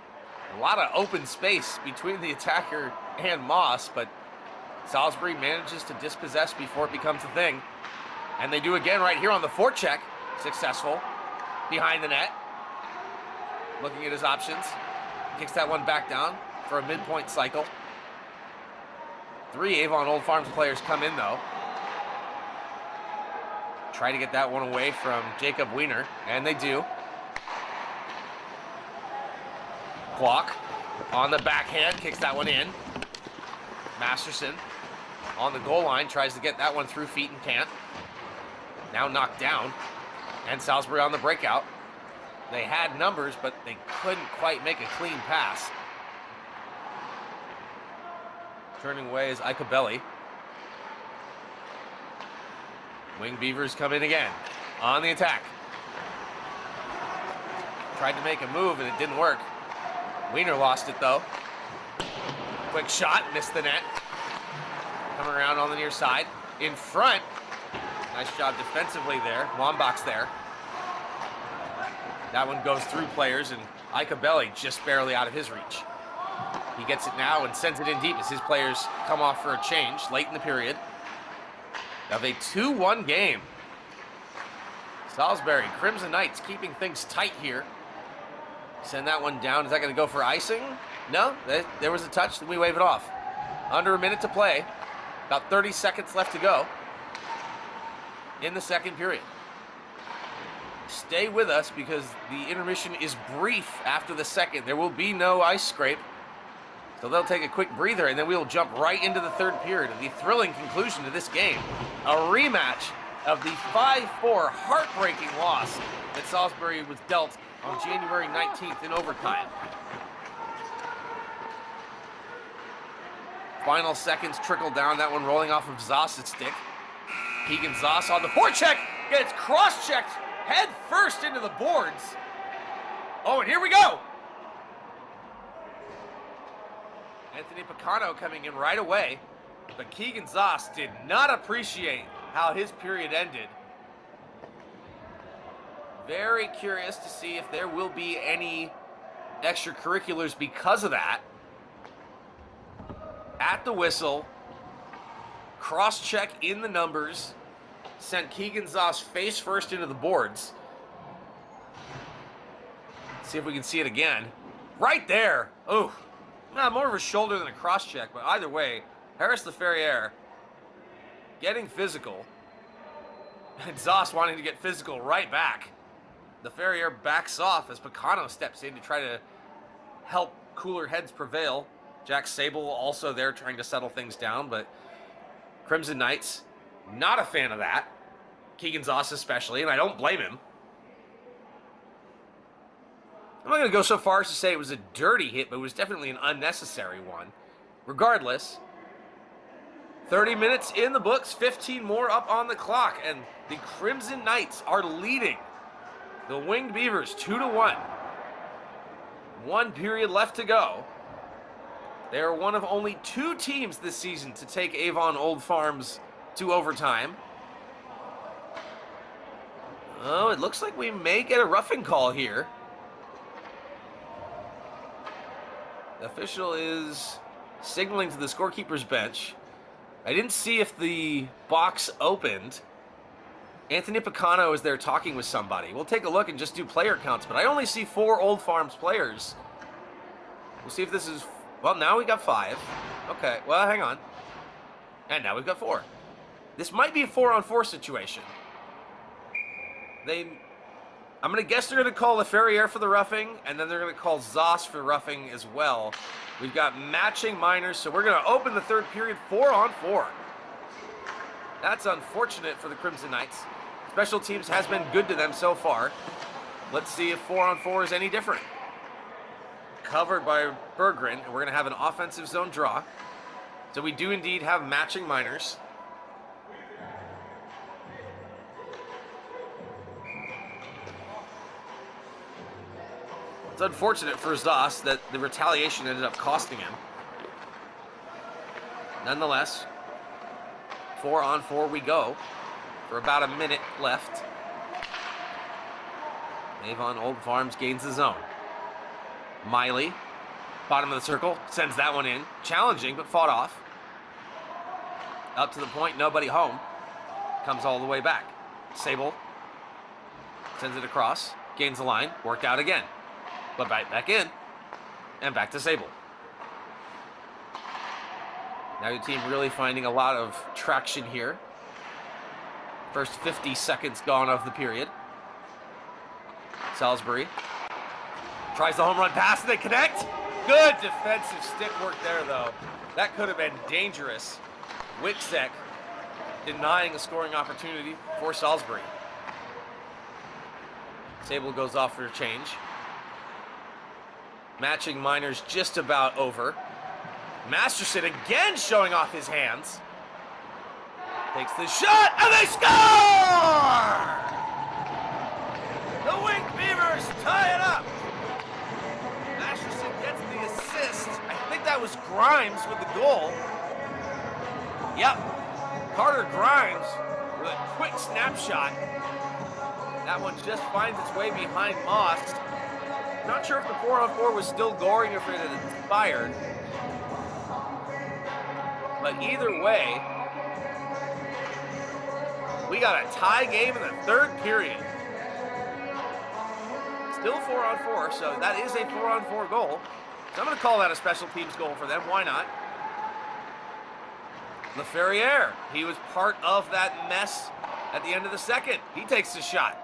A lot of open space between the attacker and Moss, but Salisbury manages to dispossess before it becomes a thing. And they do again right here on the forecheck. Successful. Behind the net. Looking at his options. Kicks that one back down for a midpoint cycle. 3 Avon Old Farms players come in though. Try to get that one away from Jacob Wiener, and they do. Kwok on the backhand, kicks that one in. Masterson on the goal line, tries to get that one through feet and can't. Now knocked down, and Salisbury on the breakout. They had numbers, but they couldn't quite make a clean pass. Turning away is Ikabelli. Wing Beavers come in again, on the attack. Tried to make a move, and it didn't work. Wiener lost it, though. Quick shot, missed the net. Coming around on the near side. In front. Nice job defensively there. Wambach's there. That one goes through players, and Ikabelli just barely out of his reach. He gets it now and sends it in deep as his players come off for a change late in the period. Of a 2-1 game. Salisbury, Crimson Knights keeping things tight here. Send that one down. Is that going to go for icing? No, there was a touch, and we wave it off. Under a minute to play. About 30 seconds left to go in the second period. Stay with us because the intermission is brief after the second. There will be no ice scrape. So they'll take a quick breather, and then we'll jump right into the third period of the thrilling conclusion to this game. A rematch of the 5-4 heartbreaking loss that Salisbury was dealt on January 19th in overtime. Final seconds trickle down, that one rolling off of Zoss's stick. Keegan Zoss on the forecheck, gets cross-checked head first into the boards. Oh, and here we go. Anthony Picano coming in right away. But Keegan Zoss did not appreciate how his period ended. Very curious to see if there will be any extracurriculars because of that. At the whistle, cross-check in the numbers, sent Keegan Zoss face first into the boards. See if we can see it again. Right there. Oh, more of a shoulder than a cross-check, but either way, Harris LaFerriere getting physical. And Zoss wanting to get physical right back. LaFerriere backs off as Picano steps in to try to help cooler heads prevail. Jack Sable also there trying to settle things down, but Crimson Knights, not a fan of that. Keegan Zoss especially, and I don't blame him. I'm not going to go so far as to say it was a dirty hit, but it was definitely an unnecessary one. Regardless, 30 minutes in the books, 15 more up on the clock, and the Crimson Knights are leading the Winged Beavers 2-1. 1 period left to go. They are one of only 2 teams this season to take Avon Old Farms to overtime. Oh, it looks like we may get a roughing call here. The official is signaling to the scorekeeper's bench. I didn't see if the box opened. Anthony Picano is there talking with somebody. We'll take a look and just do player counts, but I only see 4 Old Farms players. We'll see if this is... Well, now we got 5. Okay, well, hang on. And now we've got 4. This might be a 4-on-4 situation. I'm going to guess they're going to call LaFerriere for the roughing, and then they're going to call Zoss for roughing as well. We've got matching minors, so we're going to open the third period 4-on-4. That's unfortunate for the Crimson Knights. Special teams has been good to them so far. Let's see if 4-on-4 is any different. Covered by Berggren, and we're going to have an offensive zone draw. So we do indeed have matching minors. It's unfortunate for Zoss that the retaliation ended up costing him. Nonetheless, 4-on-4 we go for about a minute left. Avon Old Farms gains the zone. Miley, bottom of the circle, sends that one in. Challenging, but fought off. Up to the point, nobody home. Comes all the way back. Sable sends it across, gains the line, worked out again. But back in, and back to Sable. Now your team really finding a lot of traction here. First 50 seconds gone of the period. Salisbury tries the home run pass, and they connect. Good defensive stick work there, though. That could have been dangerous. Wicksek denying a scoring opportunity for Salisbury. Sable goes off for a change. Matching minors just about over. Masterson again showing off his hands. Takes the shot, and they score! The Winged Beavers tie it up. Masterson gets the assist. I think that was Grimes with the goal. Yep. Carter Grimes with a quick snapshot. That one just finds its way behind Moss. Not sure if the 4-on-4 was still going or if it had expired. But either way, we got a tie game in the third period. Still 4-on-4, so that is a 4-on-4 goal. So I'm going to call that a special teams goal for them. Why not? LaFerriere, he was part of that mess at the end of the second. He takes the shot.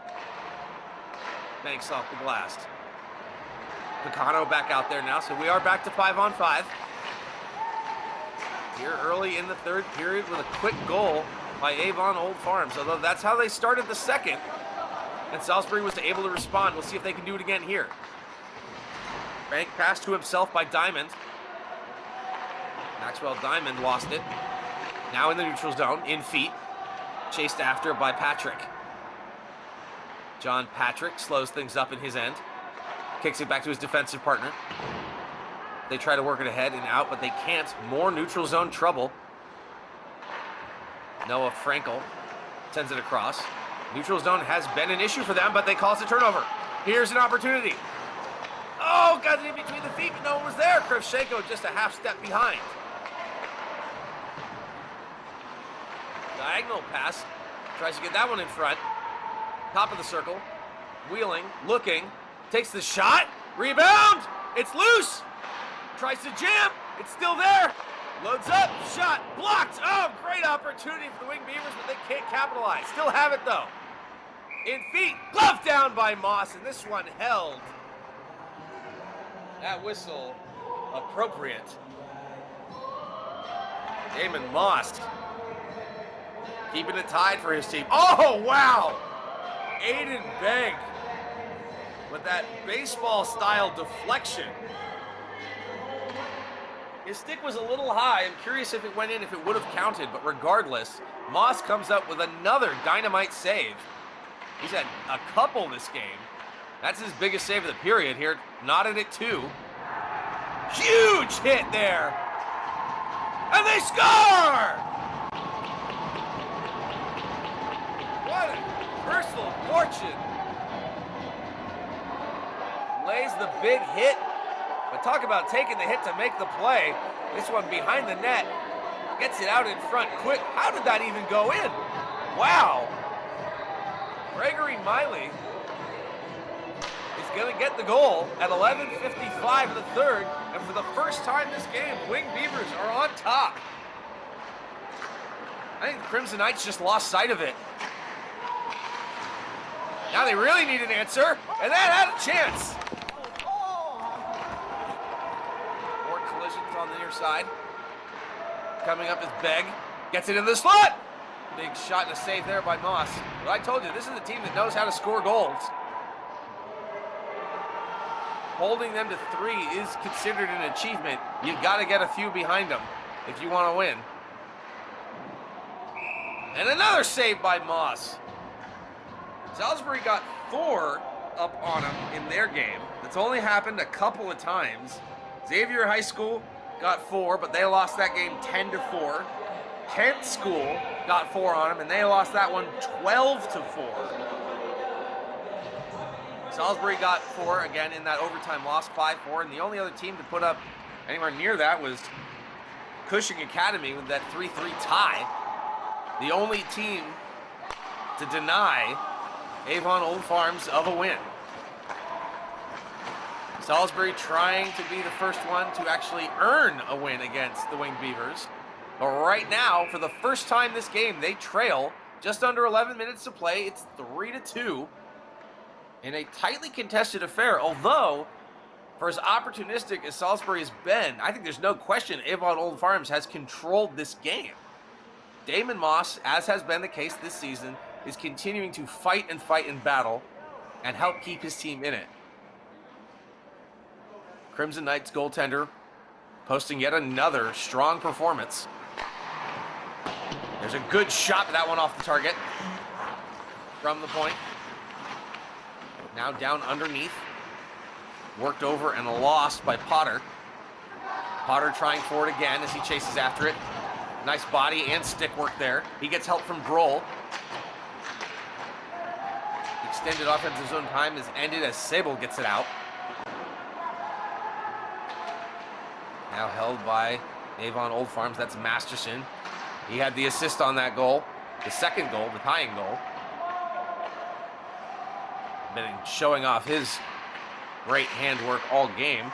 Banks off the blast. Picano back out there now, so we are back to 5-on-5. Here early in the third period with a quick goal by Avon Old Farms, although that's how they started the second, and Salisbury was able to respond. We'll see if they can do it again here. Bank pass to himself by Diamond. Maxwell Diamond lost it. Now in the neutral zone, in feet. Chased after by Patrick. John Patrick slows things up in his end. Kicks it back to his defensive partner. They try to work it ahead and out, but they can't. More neutral zone trouble. Noah Frankel sends it across. Neutral zone has been an issue for them, but they cause a turnover. Here's an opportunity. Oh, got it in between the feet, but no one was there. Kravchenko just a half step behind. Diagonal pass. Tries to get that one in front. Top of the circle. Wheeling, looking. Takes the shot. Rebound. It's loose. Tries to jam. It's still there. Loads up. Shot. Blocked. Oh, great opportunity for the Wing Beavers, but they can't capitalize. Still have it, though. In feet. Glove down by Moss, and this one held. That whistle appropriate. Damon Moss keeping it tied for his team. Oh, wow! Aiden Begg with that baseball-style deflection. His stick was a little high. I'm curious if it went in, if it would have counted, but regardless, Moss comes up with another dynamite save. He's had a couple this game. That's his biggest save of the period here. Knotted at 2. Huge hit there. And they score! What a personal fortune. Lays the big hit. But talk about taking the hit to make the play. This one behind the net. Gets it out in front quick. How did that even go in? Wow. Gregory Miley is going to get the goal at 11:55 in the third, and for the first time this game, Wing Beavers are on top. I think the Crimson Knights just lost sight of it. Now they really need an answer, and that had a chance. More collisions on the near side. Coming up is Begg, gets it in the slot. Big shot and a save there by Moss. But I told you, this is a team that knows how to score goals. Holding them to 3 is considered an achievement. You've got to get a few behind them if you want to win. And another save by Moss. Salisbury got 4 up on them in their game. That's only happened a couple of times. Xavier High School got 4, but they lost that game 10-4. Kent School got 4 on them, and they lost that one 12-4. Salisbury got 4 again in that overtime loss, 5-4, and the only other team to put up anywhere near that was Cushing Academy with that 3-3 tie. The only team to deny Avon Old Farms of a win. Salisbury trying to be the first one to actually earn a win against the Winged Beavers. But right now, for the first time this game, they trail just under 11 minutes to play. It's 3-2 in a tightly contested affair. Although, for as opportunistic as Salisbury has been, I think there's no question Avon Old Farms has controlled this game. Damon Moss, as has been the case this season, is continuing to fight and battle and help keep his team in it. Crimson Knights goaltender posting yet another strong performance. There's a good shot, but that one off the target from the point. Now down underneath. Worked over and lost by Potter. Potter trying for it again as he chases after it. Nice body and stick work there. He gets help from Grohl. Extended offensive zone time is ended as Sable gets it out. Now held by Avon Old Farms. That's Masterson. He had the assist on that goal. The second goal, the tying goal. Been showing off his great handwork all game.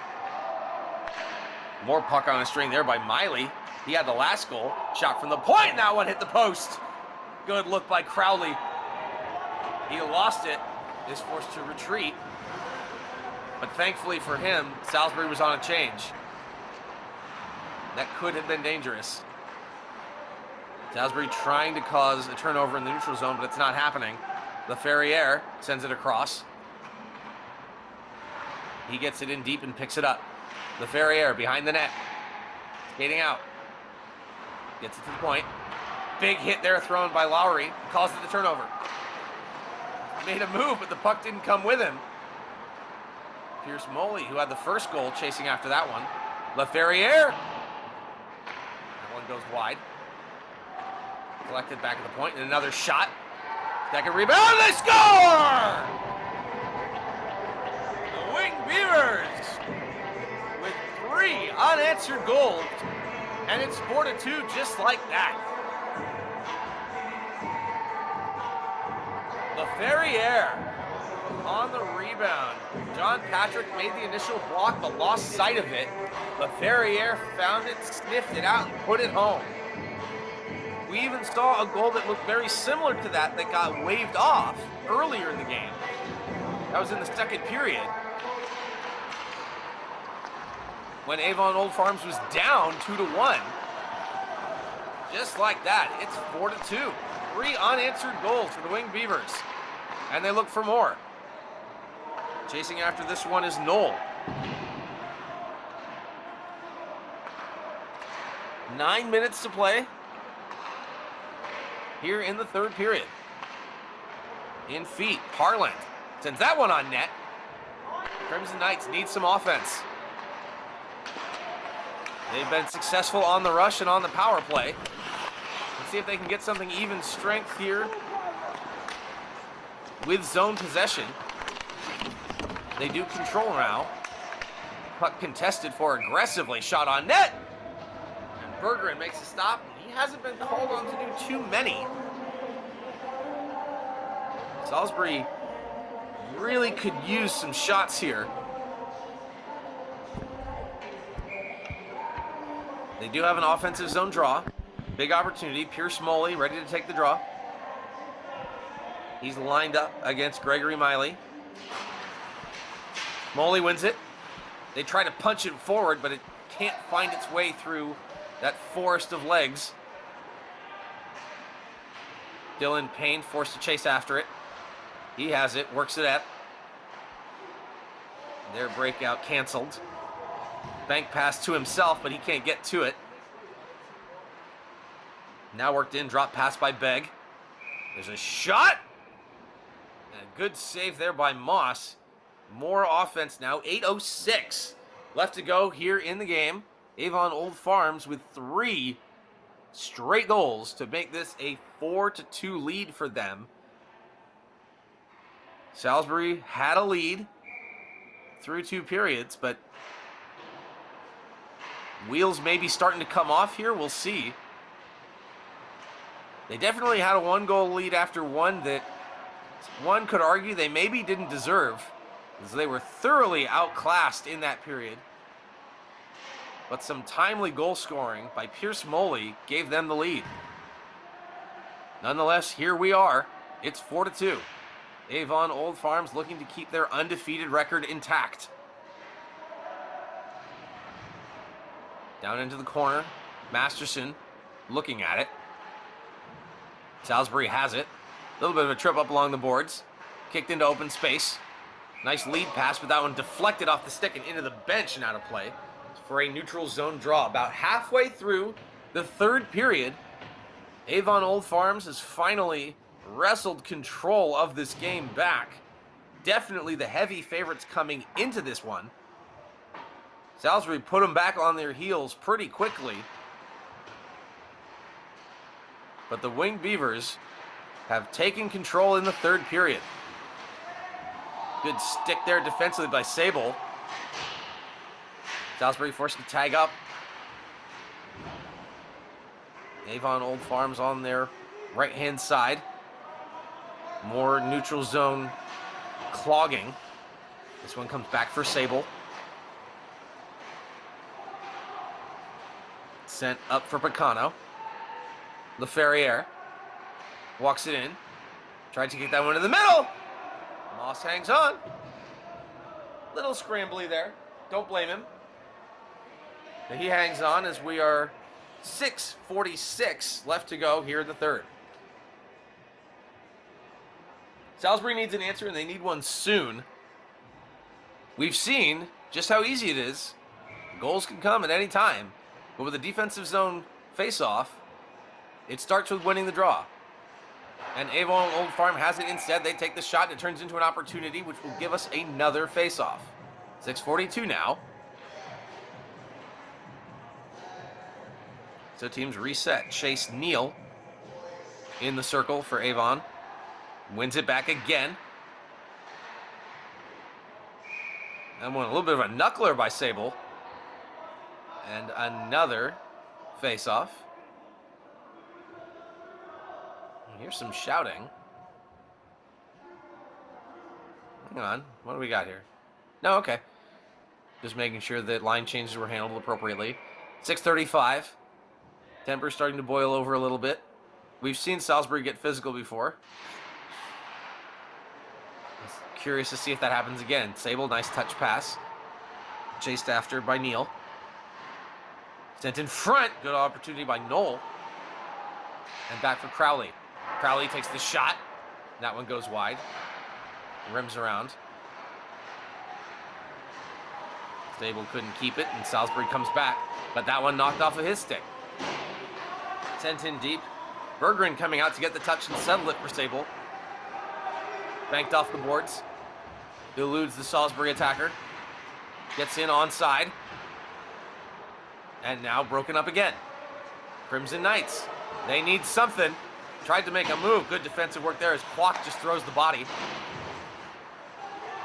More puck on a string there by Miley. He had the last goal. Shot from the point, and that one hit the post. Good look by Crowley. He lost it. Is forced to retreat. But thankfully for him, Salisbury was on a change. That could have been dangerous. Salisbury trying to cause a turnover in the neutral zone, but it's not happening. LaFerriere sends it across. He gets it in deep and picks it up. LaFerriere behind the net. Skating out. Gets it to the point. Big hit there thrown by Lowry. Calls it the turnover. Made a move, but the puck didn't come with him. Pierce Moley, who had the first goal, chasing after that one. LaFerriere. That one goes wide. Collected back at the point, and another shot. Second rebound, they score! The Wing Beavers with 3 unanswered goals, and it's 4-2 just like that. LaFerriere on the rebound. John Patrick made the initial block, but lost sight of it. LaFerriere found it, sniffed it out, and put it home. We even saw a goal that looked very similar to that got waved off earlier in the game. That was in the second period, when Avon Old Farms was down 2-1. Just like that, it's 4-2. 3 unanswered goals for the Wing Beavers, and they look for more. Chasing after this one is Knoll. 9 minutes to play here in the third period. In feet, Harland sends that one on net. Crimson Knights need some offense. They've been successful on the rush and on the power play. Let's see if they can get something even strength here with zone possession. They do control now. Puck contested for aggressively, shot on net. And Bergeron makes a stop. He hasn't been called on to do too many. Salisbury really could use some shots here. They do have an offensive zone draw. Big opportunity. Pierce Moley ready to take the draw. He's lined up against Gregory Miley. Moley wins it. They try to punch it forward, but it can't find its way through that forest of legs. Dylan Payne forced to chase after it. He has it, works it up. Their breakout canceled. Bank pass to himself, but he can't get to it. Now worked in, drop pass by Begg. There's a shot! And a good save there by Moss. More offense now, 8:06 left to go here in the game. Avon Old Farms with 3 straight goals to make this a 4-2 lead for them. Salisbury had a lead through 2 periods, but wheels may be starting to come off here. We'll see. They definitely had a 1-goal lead after one that one could argue they maybe didn't deserve, as they were thoroughly outclassed in that period. But some timely goal scoring by Pierce Moley gave them the lead. Nonetheless, here we are. It's 4-2. Avon Old Farms looking to keep their undefeated record intact. Down into the corner. Masterson looking at it. Salisbury has it. A little bit of a trip up along the boards. Kicked into open space. Nice lead pass, but that one deflected off the stick and into the bench and out of play for a neutral zone draw. About halfway through the third period, Avon Old Farms has finally wrestled control of this game back. Definitely the heavy favorites coming into this one. Salisbury put them back on their heels pretty quickly. But the Wing Beavers have taken control in the third period. Good stick there defensively by Sable. Salisbury forced to tag up. Avon Old Farms on their right-hand side. More neutral zone clogging. This one comes back for Sable. Sent up for Picano. LaFerriere walks it in. Tried to get that one in the middle. Moss hangs on. Little scrambly there. Don't blame him. But he hangs on as we are 6:46 left to go here in the third. Salisbury needs an answer, and they need one soon. We've seen just how easy it is. Goals can come at any time. But with a defensive zone face-off, it starts with winning the draw. And Avon Old Farm has it instead. They take the shot, and it turns into an opportunity, which will give us another face-off. 6:42 now. So teams reset. Chase Neal in the circle for Avon. Wins it back again. And one, a little bit of a knuckler by Sable. And another face-off. Here's some shouting. Hang on. What do we got here? No, okay. Just making sure that line changes were handled appropriately. 6:35. Temper's starting to boil over a little bit. We've seen Salisbury get physical before. Curious to see if that happens again. Sable, nice touch pass. Chased after by Neal. Sent in front. Good opportunity by Knoll. And back for Crowley. Crowley takes the shot. That one goes wide. Rims around. Sable couldn't keep it, and Salisbury comes back. But that one knocked off of his stick. Sent in deep. Berggren coming out to get the touch and settle it for Sable. Banked off the boards. Eludes the Salisbury attacker. Gets in onside. And now broken up again. Crimson Knights. They need something. Tried to make a move. Good defensive work there as Kwok just throws the body.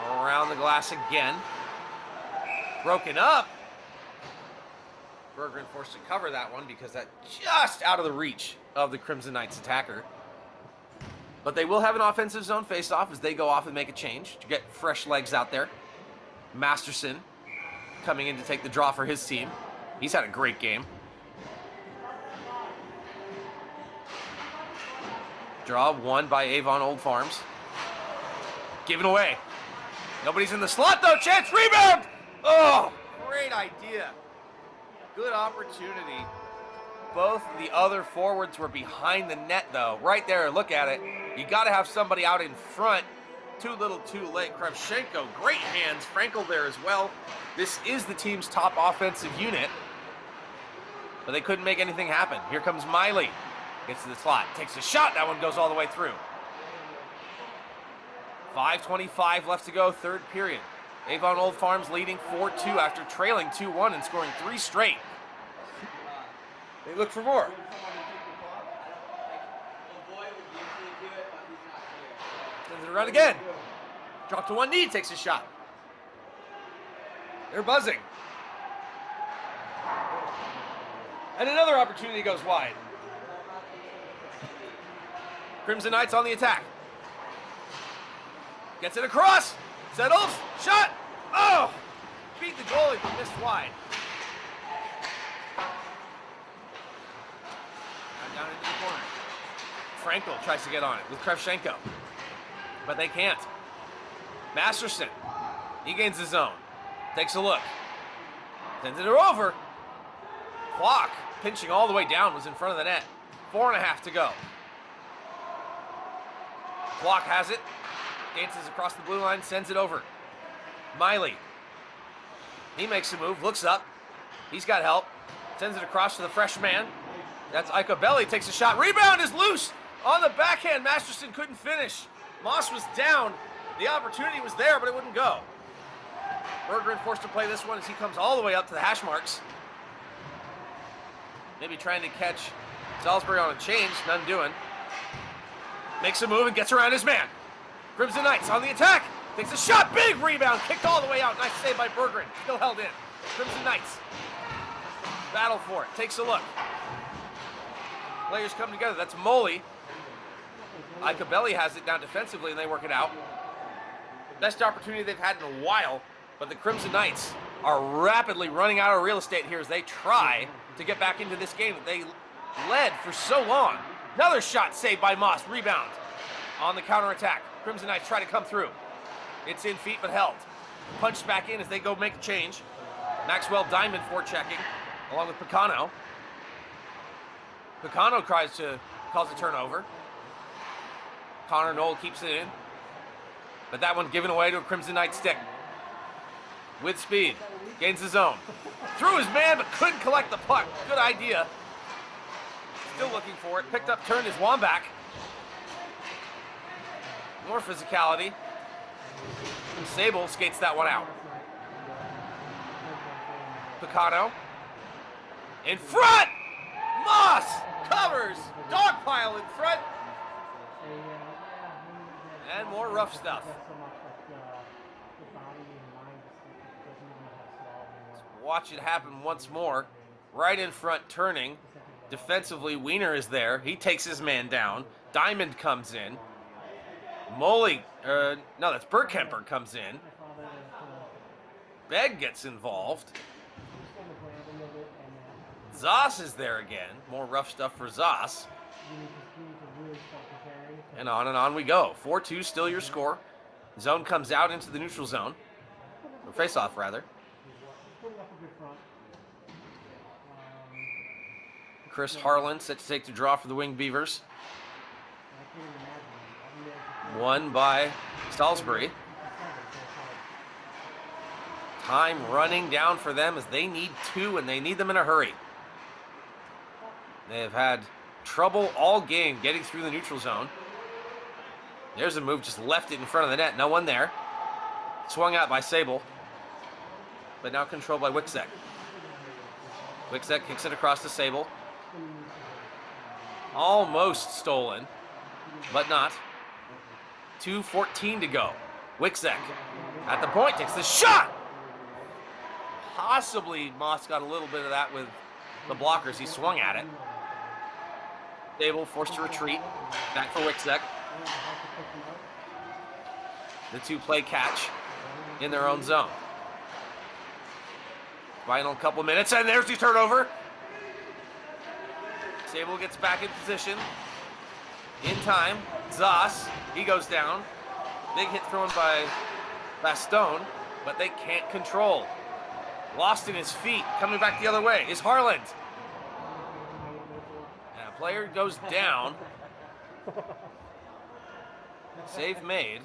Around the glass again. Broken up. Berggren forced to cover that one because that just out of the reach of the Crimson Knights attacker. But they will have an offensive zone face-off as they go off and make a change to get fresh legs out there. Masterson coming in to take the draw for his team. He's had a great game. Draw won by Avon Old Farms. Given away. Nobody's in the slot though. Chance rebound. Oh, great idea. Good opportunity. Both the other forwards were behind the net though. Right there, look at it. You got to have somebody out in front. Too little, too late. Kravchenko, great hands. Frankel there as well. This is the team's top offensive unit. But they couldn't make anything happen. Here comes Miley. Gets to the slot. Takes a shot. That one goes all the way through. 5:25 left to go, third period. Avon Old Farms leading 4-2 after trailing 2-1 and scoring 3 straight. They look for more. Sends it around again. Drop to one knee, takes a shot. They're buzzing. And another opportunity goes wide. Crimson Knights on the attack. Gets it across. Settles. Shot. Oh! Beat the goalie, but missed wide. Down into the corner. Frankel tries to get on it with Kravchenko. But they can't. Masterson. He gains the zone. Takes a look. Sends it over. Clock, pinching all the way down, was in front of the net. 4.5 to go. Clock has it. Dances across the blue line, sends it over. Miley. He makes a move, looks up. He's got help. Sends it across to the fresh man. That's Icabelli, takes a shot. Rebound is loose on the backhand. Masterson couldn't finish. Moss was down. The opportunity was there, but it wouldn't go. Berggren forced to play this one as he comes all the way up to the hash marks. Maybe trying to catch Salisbury on a change, none doing. Makes a move and gets around his man. Crimson Knights on the attack. Takes a shot, big rebound, kicked all the way out. Nice save by Berggren, still held in. Crimson Knights battle for it, takes a look. Players come together, that's Moley. Icabelli has it down defensively and they work it out. Best opportunity they've had in a while, but the Crimson Knights are rapidly running out of real estate here as they try to get back into this game that they led for so long. Another shot saved by Moss, rebound on the counterattack. Crimson Knights try to come through. It's in feet but held. Punched back in as they go make a change. Maxwell Diamond forechecking along with Picano. Picano tries to cause a turnover. Connor Knoll keeps it in. But that one given away to a Crimson Knight stick. With speed. Gains the zone. Threw his man but couldn't collect the puck. Good idea. Still looking for it. Picked up, turned his Wambach. More physicality. And Sable skates that one out. Picano. In front! Moss covers. Dog pile in front. And more rough stuff. Let's watch it happen once more. Right in front, turning. Defensively, Wiener is there. He takes his man down. Diamond comes in. That's Burkemper comes in. Begg gets involved. Zoss is there again. More rough stuff for Zoss. And on we go. 4-2 still your score. Zone comes out into the neutral zone. Or face-off, rather. Chris Harlan set to take the draw for the Winged Beavers. Won by Salisbury. Time running down for them as they need 2, and they need them in a hurry. They have had trouble all game getting through the neutral zone. There's a move, just left it in front of the net. No one there. Swung out by Sable. But now controlled by Wiczek. Wiczek kicks it across to Sable. Almost stolen, but not. 2:14 to go. Wiczek at the point, takes the shot! Possibly Moss got a little bit of that with the blockers. He swung at it. Sable forced to retreat. Back for Wiczek. The two play catch in their own zone. Final couple minutes, and there's the turnover. Sable gets back in position. In time, Zoss, he goes down. Big hit thrown by Bastone, but they can't control. Lost in his feet, coming back the other way is Harland. And a player goes down. Save made.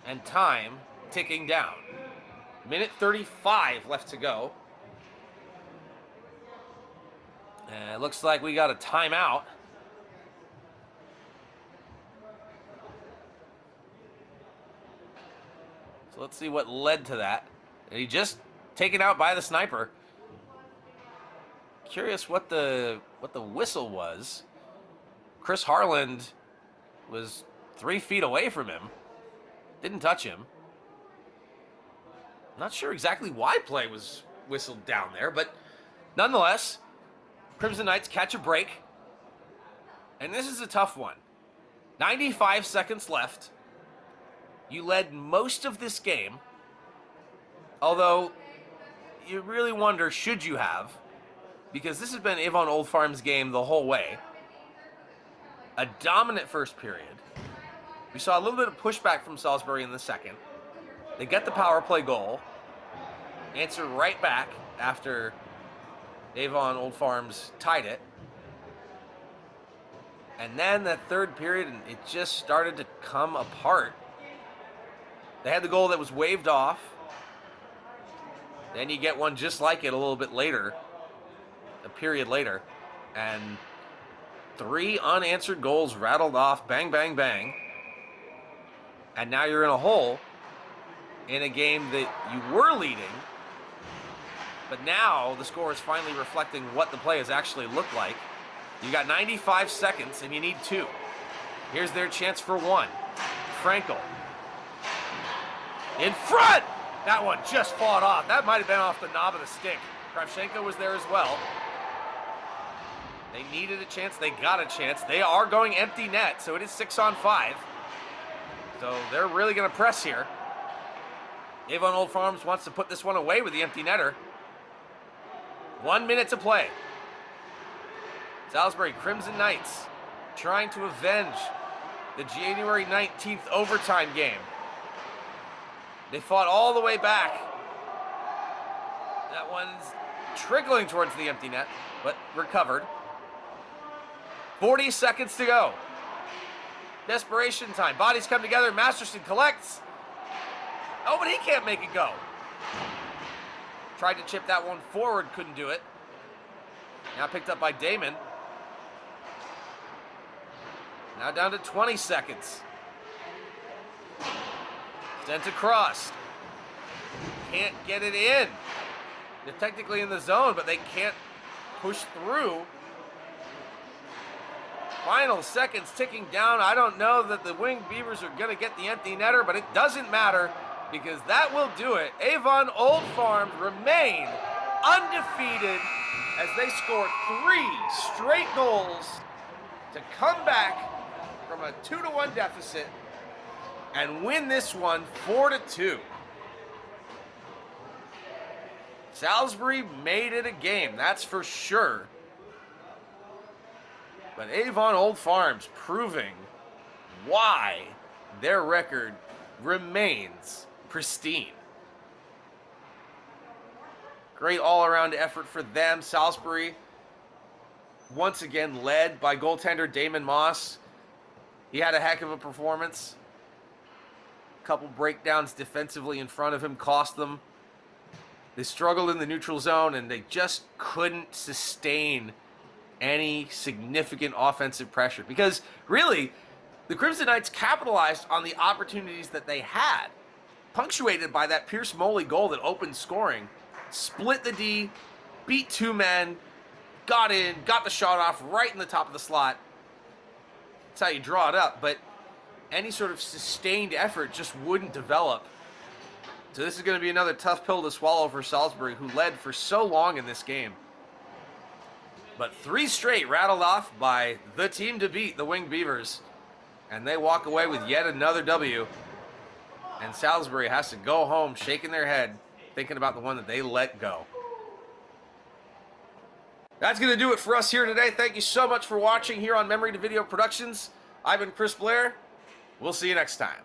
And time ticking down. Minute 35 left to go. And it looks like we got a timeout. So let's see what led to that. And he just taken out by the sniper. Curious what the whistle was. Chris Harland was 3 feet away from him. Didn't touch him. Not sure exactly why play was whistled down there, but nonetheless, Crimson Knights catch a break. And this is a tough one. 95 seconds left. You led most of this game. Although, you really wonder, should you have? Because this has been Avon Old Farms' game the whole way. A dominant first period. We saw a little bit of pushback from Salisbury in the second. They get the power play goal. Answer right back after Avon Old Farms tied it. And then that third period, it just started to come apart. They had the goal that was waved off. Then you get one just like it a little bit later, a period later. And 3 unanswered goals rattled off, bang, bang, bang. And now you're in a hole in a game that you were leading. But now the score is finally reflecting what the play has actually looked like. You got 95 seconds and you need 2. Here's their chance for 1. Frankel. In front! That one just fought off. That might have been off the knob of the stick. Kravchenko was there as well. They needed a chance. They got a chance. They are going empty net, so it is 6-on-5. So they're really going to press here. Avon Old Farms wants to put this one away with the empty netter. 1 minute to play. Salisbury Crimson Knights trying to avenge the January 19th overtime game. They fought all the way back. That one's trickling towards the empty net, but recovered. 40 seconds to go. Desperation time. Bodies come together. Masterson collects. Oh, but he can't make it go. Tried to chip that one forward, couldn't do it. Now picked up by Damon. Now down to 20 seconds. Sent across. Can't get it in. They're technically in the zone, but they can't push through. Final seconds ticking down. I don't know that the Winged Beavers are going to get the empty netter, but it doesn't matter because that will do it. Avon Old Farms remain undefeated as they score 3 straight goals to come back from a 2-1 deficit and win this one 4-2. Salisbury made it a game, that's for sure. But Avon Old Farms proving why their record remains pristine. Great all-around effort for them. Salisbury, once again, led by goaltender Damon Moss. He had a heck of a performance. A couple breakdowns defensively in front of him cost them. They struggled in the neutral zone, and they just couldn't sustain any significant offensive pressure. Because, really, the Crimson Knights capitalized on the opportunities that they had, punctuated by that Pierce Moley goal that opened scoring. Split the D, beat 2 men, got in, got the shot off right in the top of the slot. That's how you draw it up, but any sort of sustained effort just wouldn't develop. So this is going to be another tough pill to swallow for Salisbury, who led for so long in this game. But 3 straight rattled off by the team to beat, the Winged Beavers. And they walk away with yet another W. And Salisbury has to go home shaking their head, thinking about the one that they let go. That's going to do it for us here today. Thank you so much for watching here on Memory to Video Productions. I've been Chris Blair. We'll see you next time.